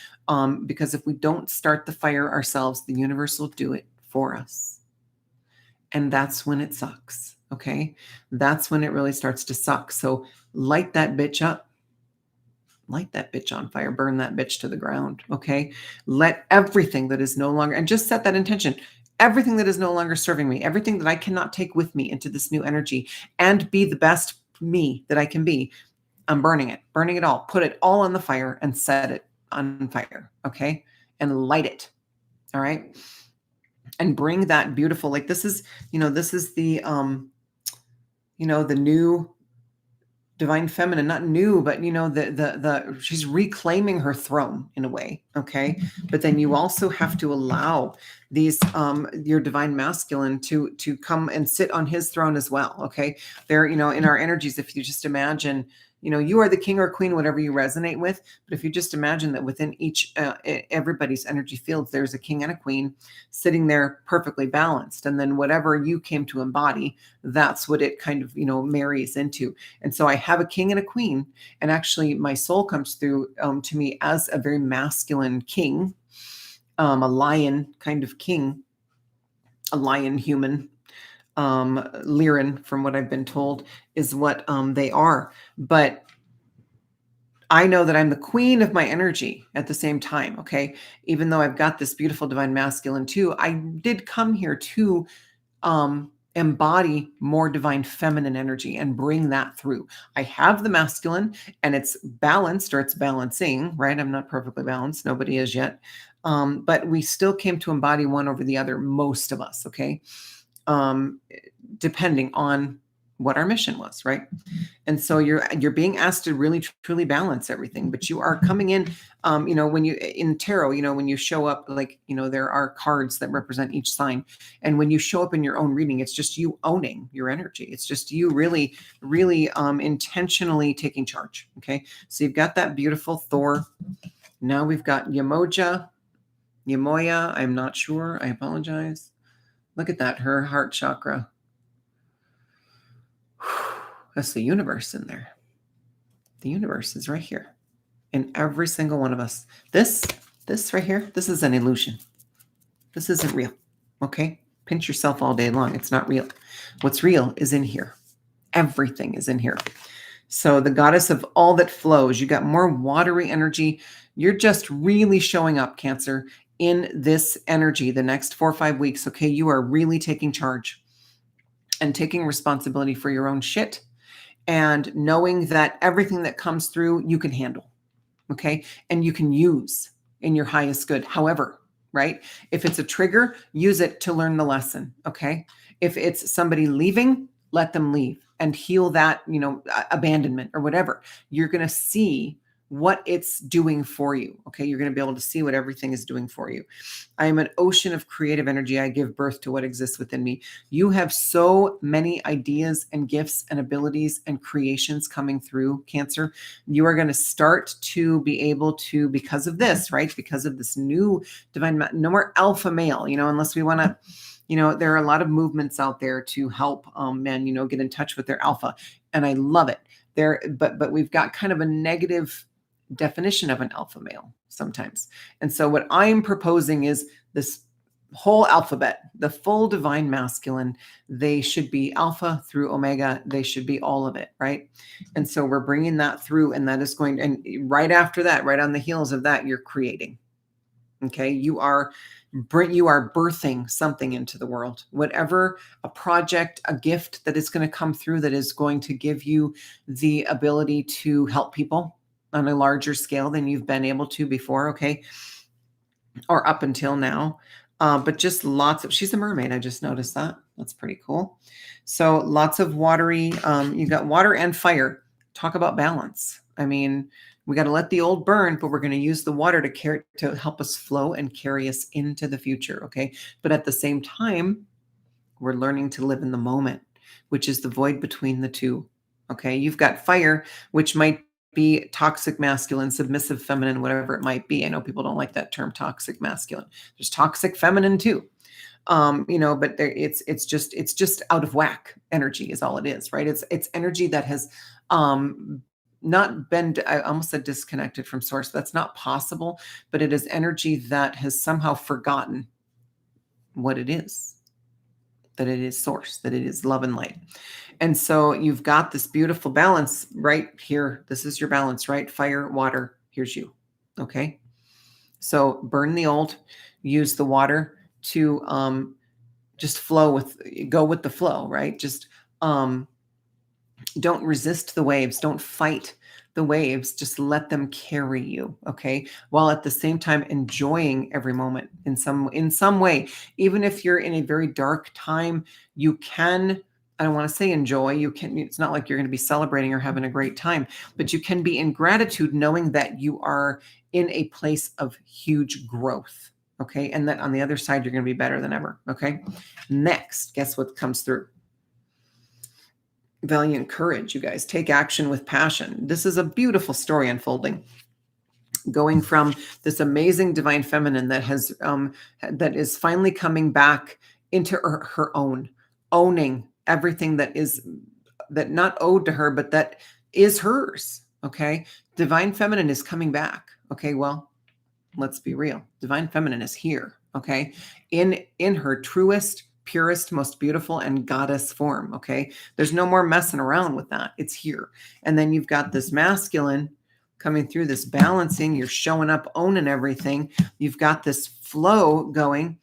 Speaker 1: Because if we don't start the fire ourselves, the universe will do it for us. And that's when it sucks. Okay. That's when it really starts to suck. So light that bitch up. Light that bitch on fire. Burn that bitch to the ground. Okay. Let everything that is no longer, and just set that intention. Everything that is no longer serving me, everything that I cannot take with me into this new energy and be the best me that I can be, I'm burning it all, put it all on the fire and set it on fire. Okay. And light it. All right. And bring that beautiful, like this is the, the new divine feminine, not new, but she's reclaiming her throne in a way. Okay. But then you also have to allow these, your divine masculine to come and sit on his throne as well. Okay. There, in our energies, if you just imagine, you are the king or queen, whatever you resonate with. But if you just imagine that within each, everybody's energy fields, there's a king and a queen sitting there perfectly balanced. And then whatever you came to embody, that's what it kind of, marries into. And so I have a king and a queen. And actually my soul comes through to me as a very masculine king, a lion kind of king, a lion human. Lyran, from what I've been told, is what they are. But I know that I'm the queen of my energy at the same time. Okay. Even though I've got this beautiful divine masculine too, I did come here to embody more divine feminine energy and bring that through. I have the masculine and it's balanced, or it's balancing, right? I'm not perfectly balanced. Nobody is yet. But we still came to embody one over the other, most of us. Okay. Depending on what our mission was, right? And so you're being asked to really truly balance everything, but you are coming in, when you in tarot, when you show up, like, there are cards that represent each sign. And when you show up in your own reading, it's just you owning your energy. It's just you really, really intentionally taking charge. Okay. So you've got that beautiful Thor Now we've got Yamoya, I'm not sure. I apologize. Look at that, her heart chakra. That's the universe in there. The universe is right here in every single one of us. This right here, this is an illusion. This isn't real. Okay? Pinch yourself all day long. It's not real. What's real is in here. Everything is in here. So the goddess of all that flows, you got more watery energy. You're just really showing up, Cancer, in this energy the next 4 or 5 weeks. Okay? You are really taking charge and taking responsibility for your own shit and knowing that everything that comes through, you can handle. Okay? And you can use in your highest good. However, right? If it's a trigger, use it to learn the lesson. Okay? If it's somebody leaving, let them leave and heal that, abandonment or whatever. You're going to see what it's doing for you. Okay? You're going to be able to see what everything is doing for you. I am an ocean of creative energy. I give birth to what exists within me. You have so many ideas and gifts and abilities and creations coming through, Cancer. You are going to start to be able to, because of this, right? Because of this new divine, no more alpha male, unless we want to, there are a lot of movements out there to help men, get in touch with their alpha. And I love it there. But we've got kind of a negative definition of an alpha male sometimes. And so what I'm proposing is this whole alphabet, the full divine masculine. They should be alpha through omega. They should be all of it, right? And so we're bringing that through, and that is going, and right after that, right on the heels of that, you're creating. Okay, you are birthing something into the world, whatever, a project, a gift that is going to come through that is going to give you the ability to help people on a larger scale than you've been able to before, okay? Or up until now. But just lots of, she's a mermaid. I just noticed that. That's pretty cool. So lots of watery, you got water and fire. Talk about balance. I mean, we got to let the old burn, but we're going to use the water to help us flow and carry us into the future, okay? But at the same time, we're learning to live in the moment, which is the void between the two, okay? You've got fire, which might be toxic masculine, submissive feminine, whatever it might be. I know people don't like that term, toxic masculine. There's toxic feminine too. But it's just out of whack energy is all it is, right? It's energy that has not been, I almost said disconnected from source. That's not possible, but it is energy that has somehow forgotten what it is, that it is source, that it is love and light. And so you've got this beautiful balance right here. This is your balance, right? Fire, water, here's you. Okay. So burn the old, use the water to just go with the flow, right? Just don't resist the waves. Don't fight the waves. Just let them carry you, okay? While at the same time enjoying every moment in some way. Even if you're in a very dark time, you can, I don't want to say enjoy, it's not like you're going to be celebrating or having a great time, but you can be in gratitude knowing that you are in a place of huge growth, okay? And that on the other side, you're going to be better than ever, okay? Next, guess what comes through? Valiant courage, you guys. Take action with passion. This is a beautiful story unfolding. Going from this amazing divine feminine that is finally coming back into her own, owning everything that not owed to her, but that is hers. Okay. Divine feminine is coming back. Okay. Well, let's be real. Divine feminine is here. Okay. In her truest, purest, most beautiful and goddess form. Okay. There's no more messing around with that. It's here. And then you've got this masculine coming through, this balancing. You're showing up, owning everything. You've got this flow going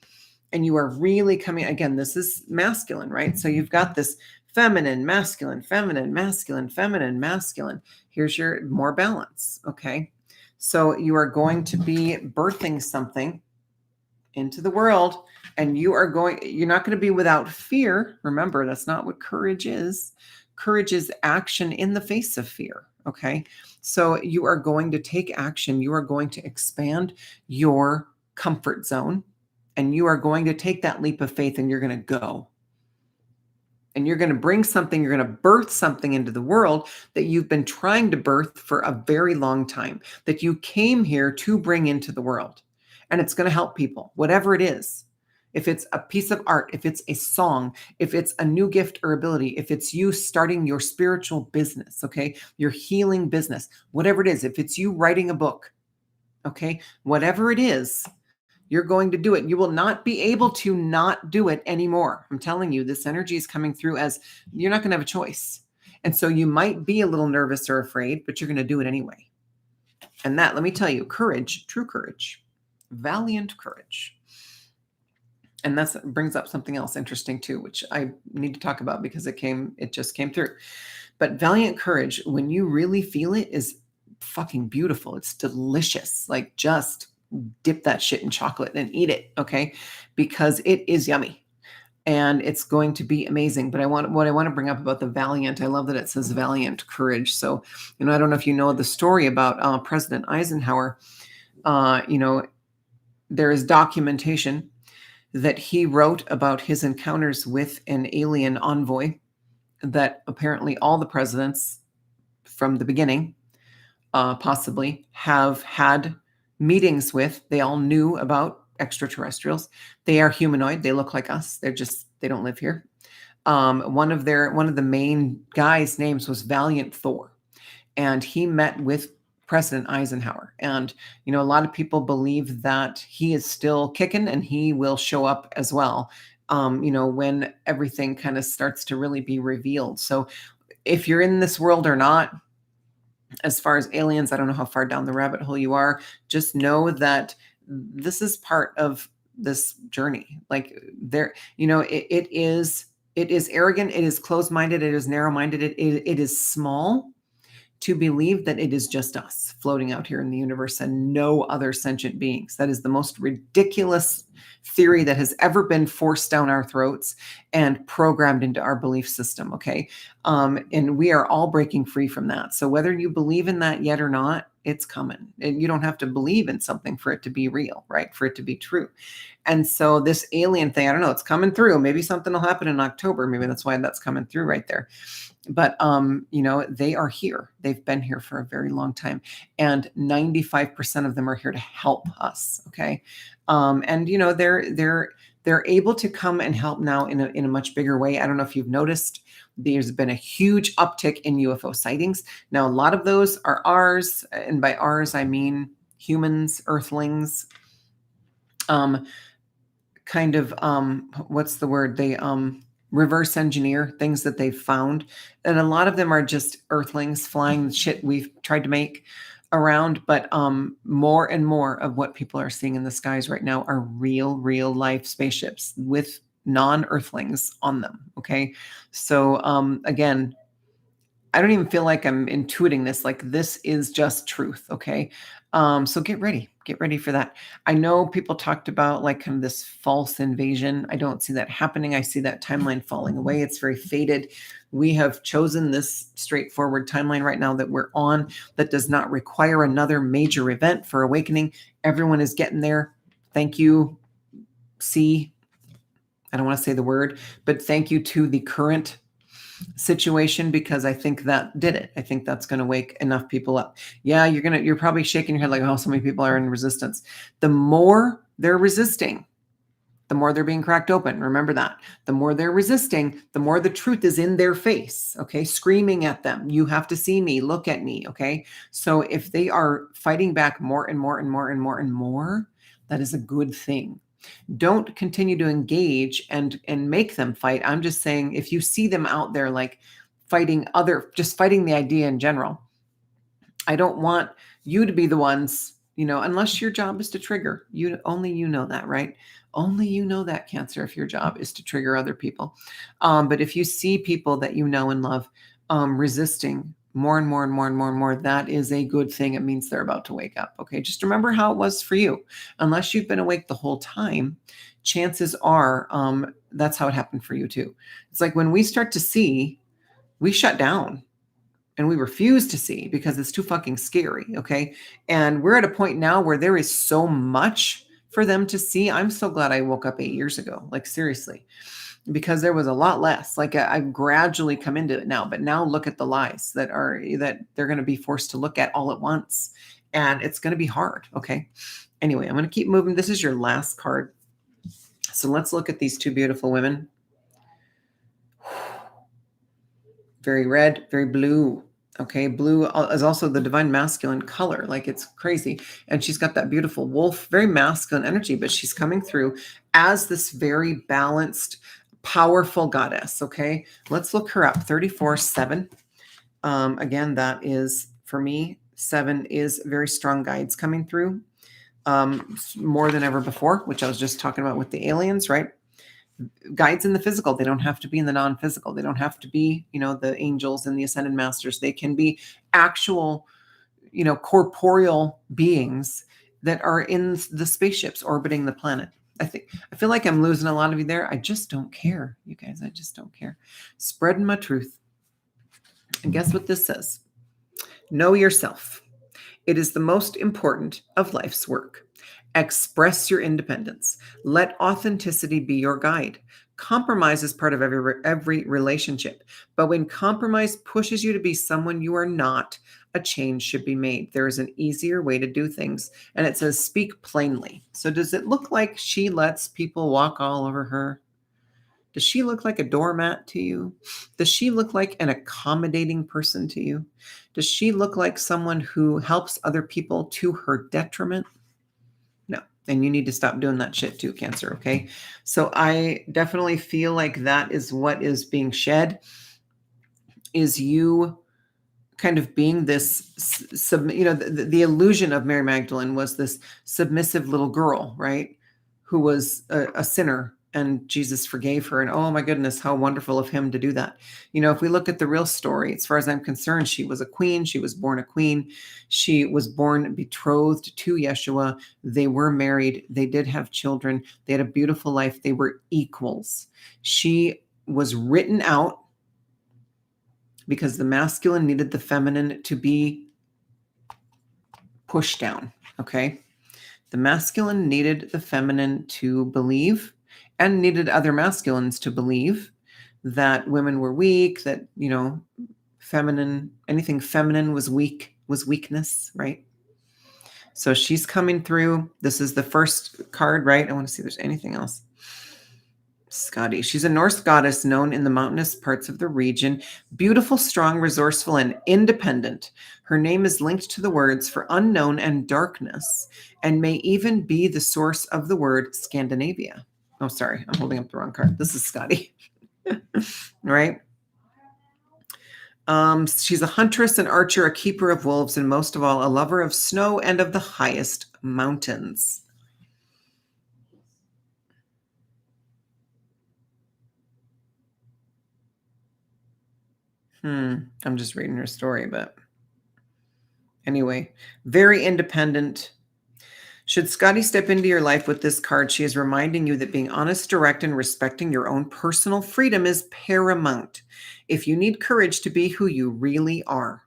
Speaker 1: and you are really coming. Again, this is masculine, right? So you've got this feminine, masculine, feminine, masculine, feminine, masculine. Here's your more balance. Okay. So you are going to be birthing something into the world, and you're not going to be without fear. Remember, that's not what courage is. Courage is action in the face of fear. Okay. So you are going to take action. You are going to expand your comfort zone, and you are going to take that leap of faith and you're going to go. And you're going to bring something, you're going to birth something into the world that you've been trying to birth for a very long time, that you came here to bring into the world. And it's going to help people, whatever it is. If it's a piece of art, if it's a song, if it's a new gift or ability, if it's you starting your spiritual business, okay, your healing business, whatever it is, if it's you writing a book, okay, whatever it is, you're going to do it. You will not be able to not do it anymore. I'm telling you, this energy is coming through as you're not going to have a choice. And so you might be a little nervous or afraid, but you're going to do it anyway. And that, let me tell you, courage, true courage, valiant courage. And that brings up something else interesting too, which I need to talk about because it just came through. But valiant courage, when you really feel it, is fucking beautiful. It's delicious. Like, just dip that shit in chocolate and eat it, okay? Because it is yummy and it's going to be amazing. But what I want to bring up about the valiant, I love that it says valiant courage. So, I don't know if you know the story about President Eisenhower. There is documentation that he wrote about his encounters with an alien envoy that apparently all the presidents from the beginning possibly have had meetings with. They all knew about extraterrestrials. They are humanoid. They look like us. They don't live here. One of the main guys' names was Valiant Thor, and he met with President Eisenhower. And, a lot of people believe that he is still kicking and he will show up as well, when everything kind of starts to really be revealed. So if you're in this world or not, as far as aliens, I don't know how far down the rabbit hole you are. Just know that this is part of this journey. Like, it is arrogant. It is closed-minded. It is narrow-minded. It is small to believe that it is just us floating out here in the universe and no other sentient beings. That is the most ridiculous theory that has ever been forced down our throats and programmed into our belief system, okay? And we are all breaking free from that. So whether you believe in that yet or not, it's coming. And you don't have to believe in something for it to be real, right? For it to be true. And so this alien thing, I don't know, it's coming through. Maybe something will happen in October. Maybe that's why that's coming through right there. But, they are here. They've been here for a very long time. And 95% of them are here to help us. Okay. And, they're able to come and help now in a much bigger way. I don't know if you've noticed, there's been a huge uptick in UFO sightings. Now, a lot of those are ours. And by ours, I mean humans, earthlings, what's the word? They, reverse engineer things that they've found. And a lot of them are just earthlings flying shit we've tried to make around. But more and more of what people are seeing in the skies right now are real life spaceships with non-earthlings on them. Okay. So again, I don't even feel like I'm intuiting this. Like, this is just truth. Okay. So get ready for that. I know people talked about like kind of this false invasion. I don't see that happening. I see that timeline falling away. It's very faded. We have chosen this straightforward timeline right now that we're on that does not require another major event for awakening. Everyone is getting there. Thank you. I don't want to say the word, but thank you to the current situation, because I think that did it. I think that's going to wake enough people up. Yeah, you're probably shaking your head like, oh, so many people are in resistance. The more they're resisting, the more they're being cracked open. Remember that. The more they're resisting, the more the truth is in their face, okay? Screaming at them. You have to see me, look at me, okay? So if they are fighting back more and more and more and more and more, that is a good thing. Don't continue to engage and make them fight. I'm just saying, if you see them out there like just fighting the idea in general, I don't want you to be the ones, unless your job is to trigger. Only you know that, right? Only you know that, Cancer, if your job is to trigger other people. But if you see people that you know and love resisting more and more and more and more and more, that is a good thing. It means they're about to wake up. Okay. Just remember how it was for you. Unless you've been awake the whole time, chances are that's how it happened for you too. It's like when we start to see, we shut down and we refuse to see because it's too fucking scary. Okay. And we're at a point now where there is so much for them to see. I'm so glad I woke up 8 years ago. Like, seriously. because there was a lot less. Like I've gradually come into it now, but now look at the lies that they're going to be forced to look at all at once. And it's going to be hard. Okay. Anyway, I'm going to keep moving. This is your last card. So let's look at these two beautiful women. Very red, very blue. Okay, blue is also the divine masculine color. Like it's crazy. And she's got that beautiful wolf, very masculine energy, but she's coming through as this very balanced, powerful goddess. Okay, let's look her up. 34-7. Again, that is for me. 7 is very strong guides coming through, more than ever before, which I was just talking about with the aliens, right? Guides in the physical. They don't have to be in the non-physical. They don't have to be, the angels and the ascended masters. They can be actual, corporeal beings that are in the spaceships orbiting the planet. I feel like I'm losing a lot of you there. I just don't care, you guys. I just don't care. Spreading my truth. And guess what this says? Know yourself. It is the most important of life's work. Express your independence. Let authenticity be your guide. Compromise is part of every relationship. But when compromise pushes you to be someone you are not, a change should be made. There is an easier way to do things. And it says, speak plainly. So does it look like she lets people walk all over her? Does she look like a doormat to you? Does she look like an accommodating person to you? Does she look like someone who helps other people to her detriment? No. And you need to stop doing that shit too, Cancer, okay? So I definitely feel like that is what is being shed, is you kind of being this, the illusion of Mary Magdalene was this submissive little girl, right? Who was a sinner, and Jesus forgave her. And oh my goodness, how wonderful of him to do that. If we look at the real story, as far as I'm concerned, she was a queen. She was born a queen. She was born betrothed to Yeshua. They were married. They did have children. They had a beautiful life. They were equals. She was written out because the masculine needed the feminine to be pushed down. Okay. The masculine needed the feminine to believe, and needed other masculines to believe that women were weak, that, anything feminine was weakness, right? So she's coming through. This is the first card, right? I want to see if there's anything else. Scotty. She's a Norse goddess known in the mountainous parts of the region. Beautiful, strong, resourceful, and independent. Her name is linked to the words for unknown and darkness, and may even be the source of the word Scandinavia. Oh, sorry. I'm holding up the wrong card. This is Scotty. Right? She's a huntress, an archer, a keeper of wolves, and most of all, a lover of snow and of the highest mountains. I'm just reading her story, but anyway, very independent. Should Scotty step into your life with this card, she is reminding you that being honest, direct, and respecting your own personal freedom is paramount. If you need courage to be who you really are,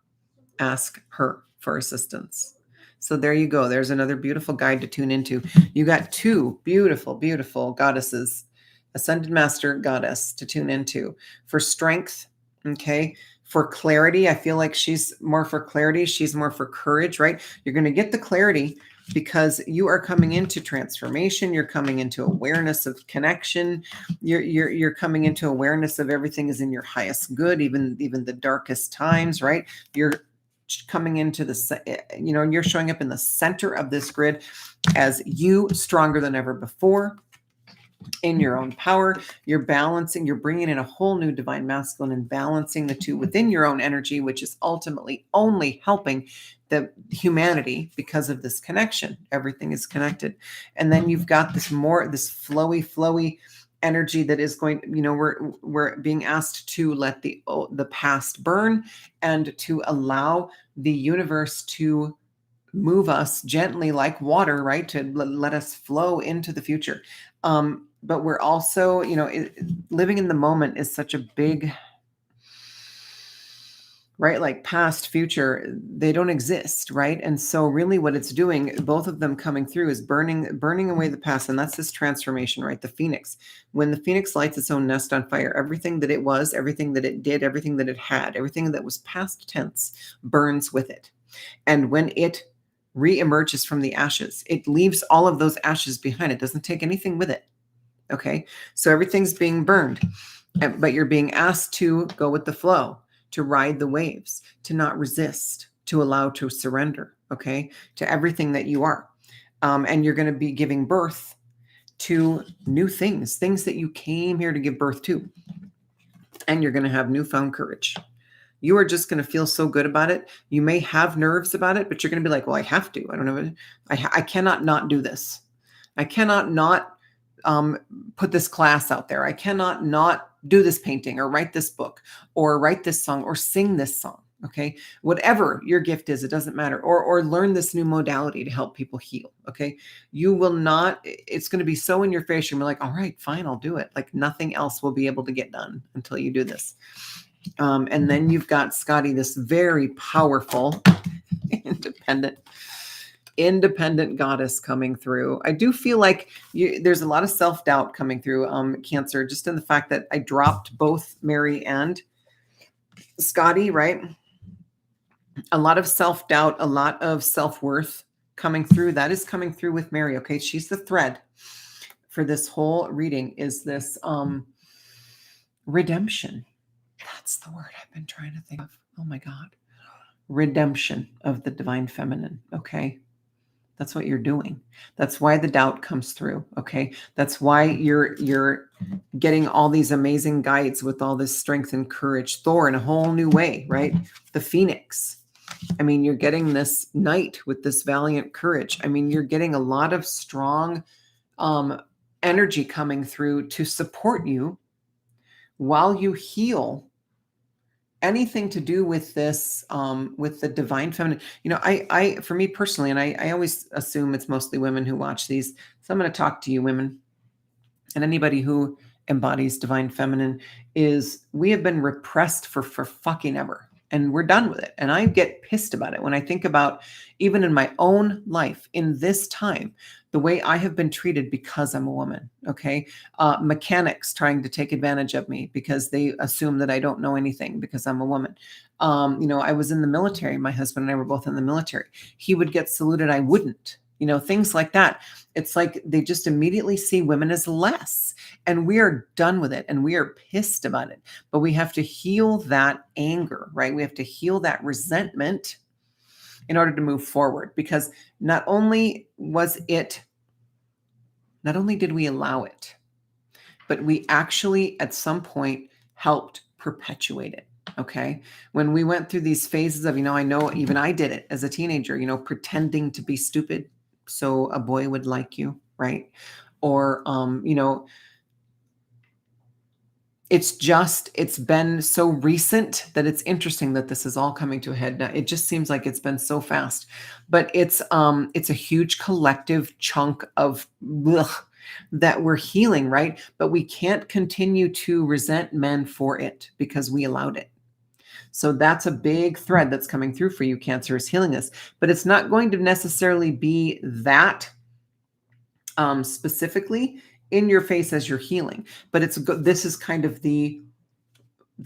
Speaker 1: ask her for assistance. So there you go. There's another beautiful guide to tune into. You got two beautiful, beautiful goddesses, Ascended Master Goddess to tune into for strength. Okay. For clarity, I feel like she's more for clarity. She's more for courage, right? You're going to get the clarity because you are coming into transformation. You're coming into awareness of connection. You're coming into awareness of everything is in your highest good, even the darkest times, right? You're coming into you're showing up in the center of this grid as you, stronger than ever before, in your own power. You're balancing, you're bringing in a whole new divine masculine and balancing the two within your own energy, which is ultimately only helping the humanity because of this connection. Everything is connected. And then you've got this flowy energy that is going, we're being asked to let the past burn and to allow the universe to move us gently like water, right? To let us flow into the future. But we're also, living in the moment is such a big right? Like past, future, they don't exist, right? And so really what it's doing, both of them coming through, is burning away the past. And that's this transformation, right? The phoenix. When the phoenix lights its own nest on fire, everything that it was, everything that it did, everything that it had, everything that was past tense burns with it. And when it re-emerges from the ashes, it leaves all of those ashes behind. It doesn't take anything with it. Okay. So everything's being burned, but you're being asked to go with the flow, to ride the waves, to not resist, to allow, to surrender. Okay. To everything that you are. And you're going to be giving birth to new things, things that you came here to give birth to. And you're going to have newfound courage. You are just going to feel so good about it. You may have nerves about it, but you're going to be like, well, I have to. I don't know. I cannot not do this. I cannot not put this class out there. I cannot not do this painting or write this book or write this song or sing this song. Okay. Whatever your gift is, it doesn't matter. Or learn this new modality to help people heal. Okay. You will not, it's going to be so in your face. You're like, all right, fine, I'll do it. Like nothing else will be able to get done until you do this. And then you've got Scotty, this very powerful, independent goddess coming through. I do feel like there's a lot of self-doubt coming through, Cancer, just in the fact that I dropped both Mary and Scotty, right? A lot of self-doubt, a lot of self-worth coming through. That is coming through with Mary. Okay. She's the thread for this whole reading, is this redemption. That's the word I've been trying to think of. Oh my God. Redemption of the divine feminine. Okay. That's what you're doing. That's why the doubt comes through. Okay. That's why you're getting all these amazing guides with all this strength and courage. Thor in a whole new way, right? The Phoenix. I mean, you're getting this knight with this valiant courage. I mean, you're getting a lot of strong energy coming through to support you while you heal anything to do with this, with the divine feminine. You know, I for me personally, and I always assume it's mostly women who watch these. So I'm going to talk to you women and anybody who embodies divine feminine, is we have been repressed for fucking ever. And we're done with it. And I get pissed about it when I think about, even in my own life, in this time, the way I have been treated because I'm a woman. Okay. Mechanics trying to take advantage of me because they assume that I don't know anything because I'm a woman. You know, I was in the military. My husband and I were both in the military. He would get saluted. I wouldn't. You know, things like that. It's like they just immediately see women as less, and we are done with it and we are pissed about it. But we have to heal that anger, right? We have to heal that resentment in order to move forward, because not only did we allow it, but we actually at some point helped perpetuate it. Okay. When we went through these phases of, you know, I know even I did it as a teenager, you know, pretending to be stupid so a boy would like you, right? Or, you know, it's been so recent that it's interesting that this is all coming to a head now. It just seems like it's been so fast, but it's a huge collective chunk of that we're healing, right? But we can't continue to resent men for it because we allowed it. So that's a big thread that's coming through for you, Cancer, is healing this. But it's not going to necessarily be that specifically in your face as you're healing. But this is kind of the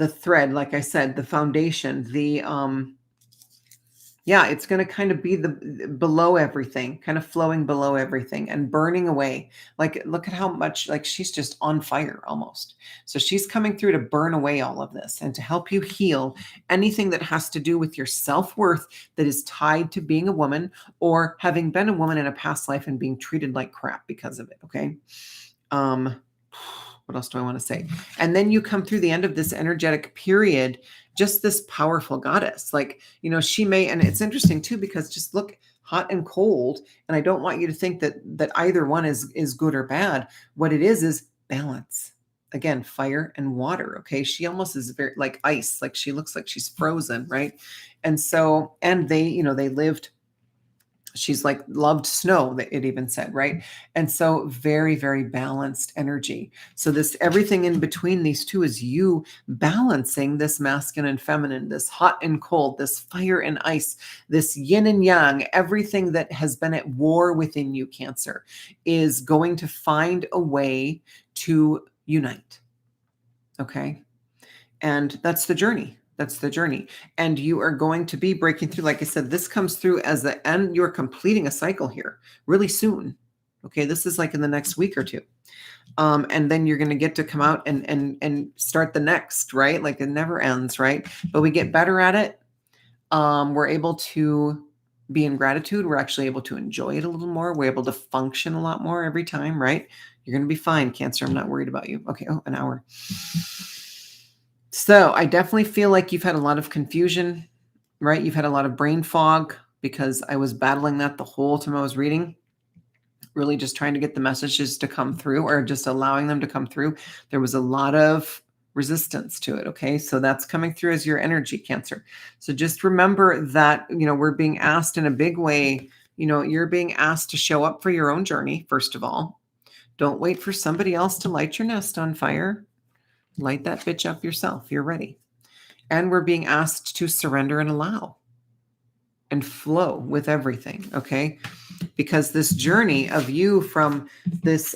Speaker 1: thread, like I said, the foundation, it's going to kind of be the below everything, kind of flowing below everything and burning away. Like, look at how much, like, she's just on fire almost. So she's coming through to burn away all of this and to help you heal anything that has to do with your self-worth that is tied to being a woman or having been a woman in a past life and being treated like crap because of it. Okay. What else do I want to say? And then you come through the end of this energetic period, just this powerful goddess. Like, you know, she may, and it's interesting too, because just look, hot and cold. And I don't want you to think that either one is good or bad. What it is balance. Again, fire and water. Okay. She almost is very like ice. Like she looks like she's frozen. Right. And so, and they, you know, they lived She's like loved snow, that it even said, right? And so very, very balanced energy. So this everything in between these two is you balancing this masculine and feminine, this hot and cold, this fire and ice, this yin and yang, everything that has been at war within you, Cancer, is going to find a way to unite. Okay. And that's the journey. That's the journey. And you are going to be breaking through. Like I said, this comes through as the end. You're completing a cycle here really soon. Okay. This is like in the next week or two. And then you're going to get to come out and start the next, right? Like it never ends, right? But we get better at it. We're able to be in gratitude. We're actually able to enjoy it a little more. We're able to function a lot more every time, right? You're going to be fine, Cancer. I'm not worried about you. Okay. Oh, an hour. So I definitely feel like you've had a lot of confusion, right? You've had a lot of brain fog because I was battling that the whole time I was reading, really just trying to get the messages to come through or just allowing them to come through. There was a lot of resistance to it. Okay. So that's coming through as your energy, Cancer. So just remember that, we're being asked in a big way, you're being asked to show up for your own journey. First of all, don't wait for somebody else to light your nest on fire. Light that bitch up yourself. You're ready. And we're being asked to surrender and allow and flow with everything. Okay. Because this journey of you from this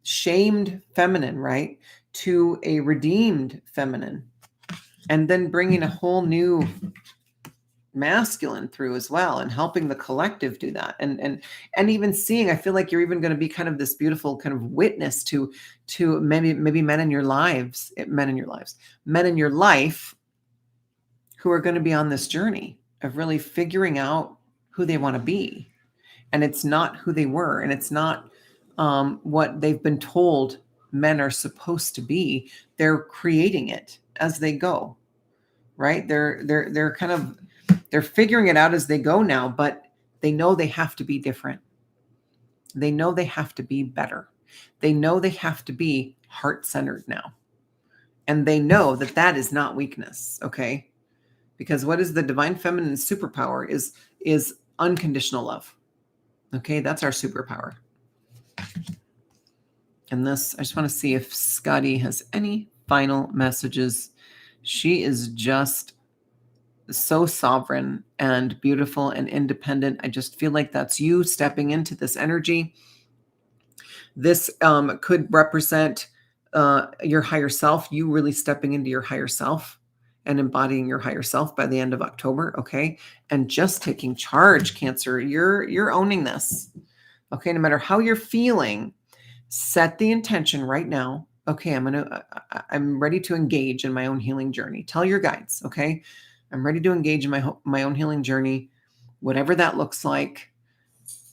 Speaker 1: shamed feminine, right, to a redeemed feminine, and then bringing a whole new masculine through as well, and helping the collective do that, and even seeing, I feel like you're even going to be kind of this beautiful kind of witness to maybe men in your life who are going to be on this journey of really figuring out who they want to be. And it's not who they were, and it's not what they've been told men are supposed to be. They're creating it as they go, right? They're kind of, they're figuring it out as they go now, but they know they have to be different. They know they have to be better. They know they have to be heart-centered now. And they know that that is not weakness, okay? Because what is the divine feminine superpower is unconditional love. Okay, that's our superpower. And this, I just want to see if Scotty has any final messages. She is just so sovereign and beautiful and independent. I just feel like that's you stepping into this energy. This could represent your higher self, you really stepping into your higher self and embodying your higher self by the end of October. Okay. And just taking charge, Cancer. You're owning this. Okay. No matter how you're feeling, set the intention right now. Okay. I'm ready to engage in my own healing journey. Tell your guides. Okay. I'm ready to engage in my own healing journey, whatever that looks like.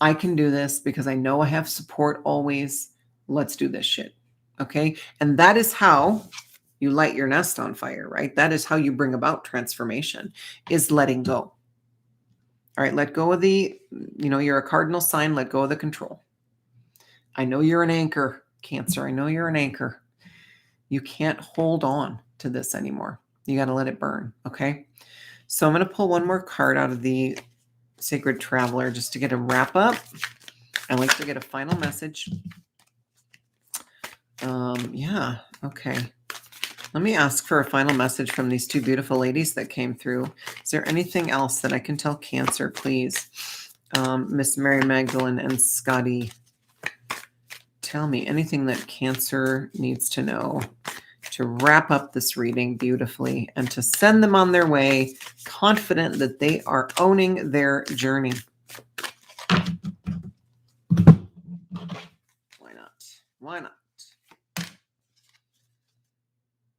Speaker 1: I can do this because I know I have support always. Let's do this shit. Okay. And that is how you light your nest on fire, right? That is how you bring about transformation, is letting go. All right. Let go of you're a cardinal sign. Let go of the control. I know you're an anchor, Cancer. I know you're an anchor. You can't hold on to this anymore. You got to let it burn. Okay. So I'm going to pull one more card out of the Sacred Traveler just to get a wrap up. I like to get a final message. Yeah. Okay. Let me ask for a final message from these two beautiful ladies that came through. Is there anything else that I can tell Cancer, please? Miss Mary Magdalene and Scotty, tell me anything that Cancer needs to know to wrap up this reading beautifully and to send them on their way, confident that they are owning their journey. Why not? Why not?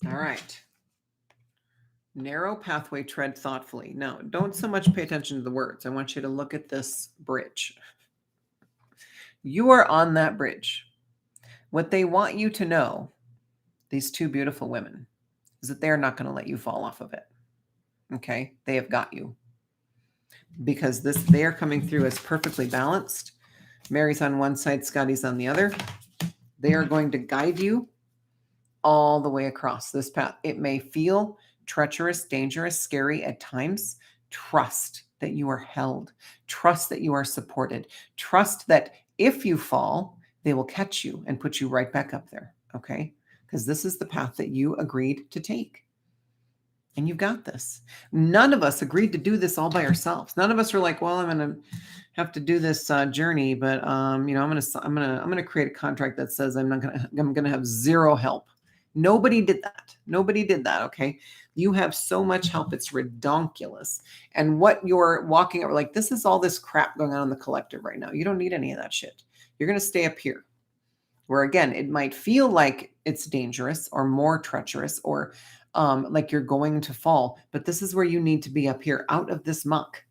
Speaker 1: All right. Narrow pathway, tread thoughtfully. Now, don't so much pay attention to the words. I want you to look at this bridge. You are on that bridge. What they want you to know, these two beautiful women, is that they're not going to let you fall off of it. Okay? They have got you. Because they are coming through as perfectly balanced. Mary's on one side, Scotty's on the other. They are going to guide you all the way across this path. It may feel treacherous, dangerous, scary at times. Trust that you are held. Trust that you are supported. Trust that if you fall, they will catch you and put you right back up there. Okay? Because this is the path that you agreed to take. And you've got this. None of us agreed to do this all by ourselves. None of us were like, well, I'm going to have to do this journey, but I'm going to create a contract that says I'm going to have zero help. Nobody did that. Nobody did that. Okay. You have so much help. It's redonkulous. And what you're walking over, like, this is all this crap going on in the collective right now. You don't need any of that shit. You're going to stay up here where, again, it might feel like it's dangerous or more treacherous or like you're going to fall, but this is where you need to be, up here, out of this muck.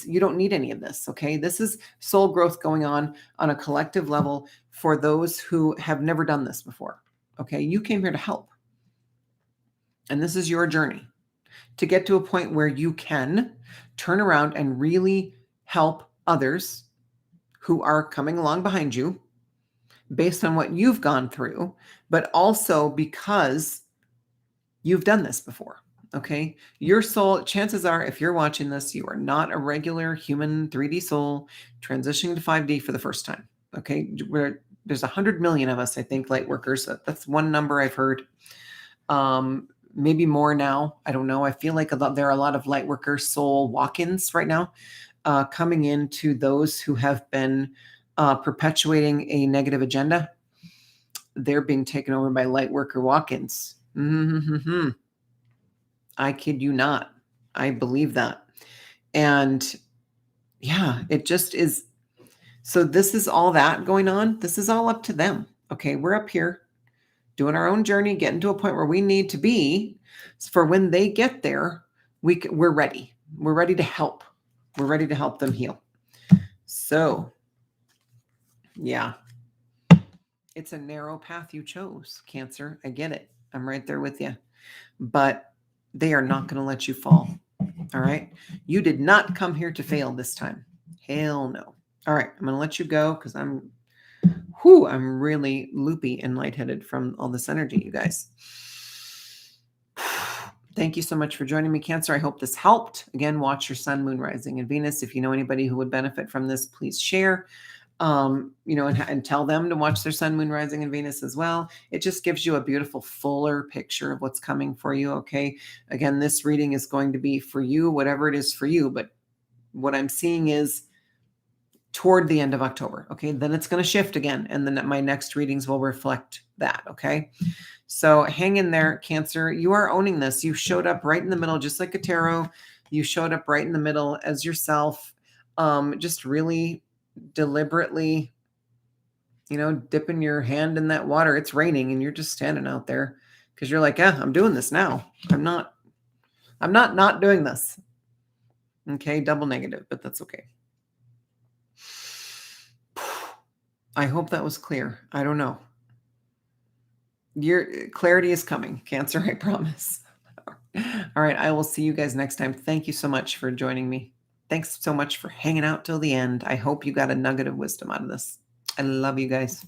Speaker 1: You don't need any of this. Okay. This is soul growth going on a collective level for those who have never done this before. Okay. You came here to help. And this is your journey to get to a point where you can turn around and really help others who are coming along behind you based on what you've gone through, but also because you've done this before. Okay. Your soul, chances are, if you're watching this, you are not a regular human 3D soul transitioning to 5D for the first time. Okay. There's 100 million of us, I think, light workers. That's one number I've heard. Maybe more now. I don't know. I feel like there are a lot of light worker soul walk-ins right now coming into those who have been perpetuating a negative agenda. They're being taken over by light worker walk-ins. Mm-hmm. I kid you not. I believe that. And yeah, it just is. So this is all that going on. This is all up to them. Okay. We're up here doing our own journey, getting to a point where we need to be for when they get there. We're ready. We're ready to help. We're ready to help them heal. So yeah, it's a narrow path you chose, Cancer. I get it. I'm right there with you. But they are not going to let you fall. All right. You did not come here to fail this time. Hell no. All right. I'm going to let you go because I'm really loopy and lightheaded from all this energy, you guys. Thank you so much for joining me, Cancer. I hope this helped. Again, watch your sun, moon, rising, and Venus. If you know anybody who would benefit from this, please share. And tell them to watch their sun, moon, rising, and Venus as well. It just gives you a beautiful, fuller picture of what's coming for you. Okay. Again, this reading is going to be for you, whatever it is for you. But what I'm seeing is toward the end of October. Okay. Then it's going to shift again. And then my next readings will reflect that. Okay. So hang in there, Cancer. You are owning this. You showed up right in the middle, just like a tarot. You showed up right in the middle as yourself. Just really deliberately, dipping your hand in that water. It's raining and you're just standing out there because you're like, I'm doing this now. I'm not doing this. Okay. Double negative, but that's okay. I hope that was clear. I don't know. Your clarity is coming, Cancer. I promise. All right. I will see you guys next time. Thank you so much for joining me. Thanks so much for hanging out till the end. I hope you got a nugget of wisdom out of this. I love you guys.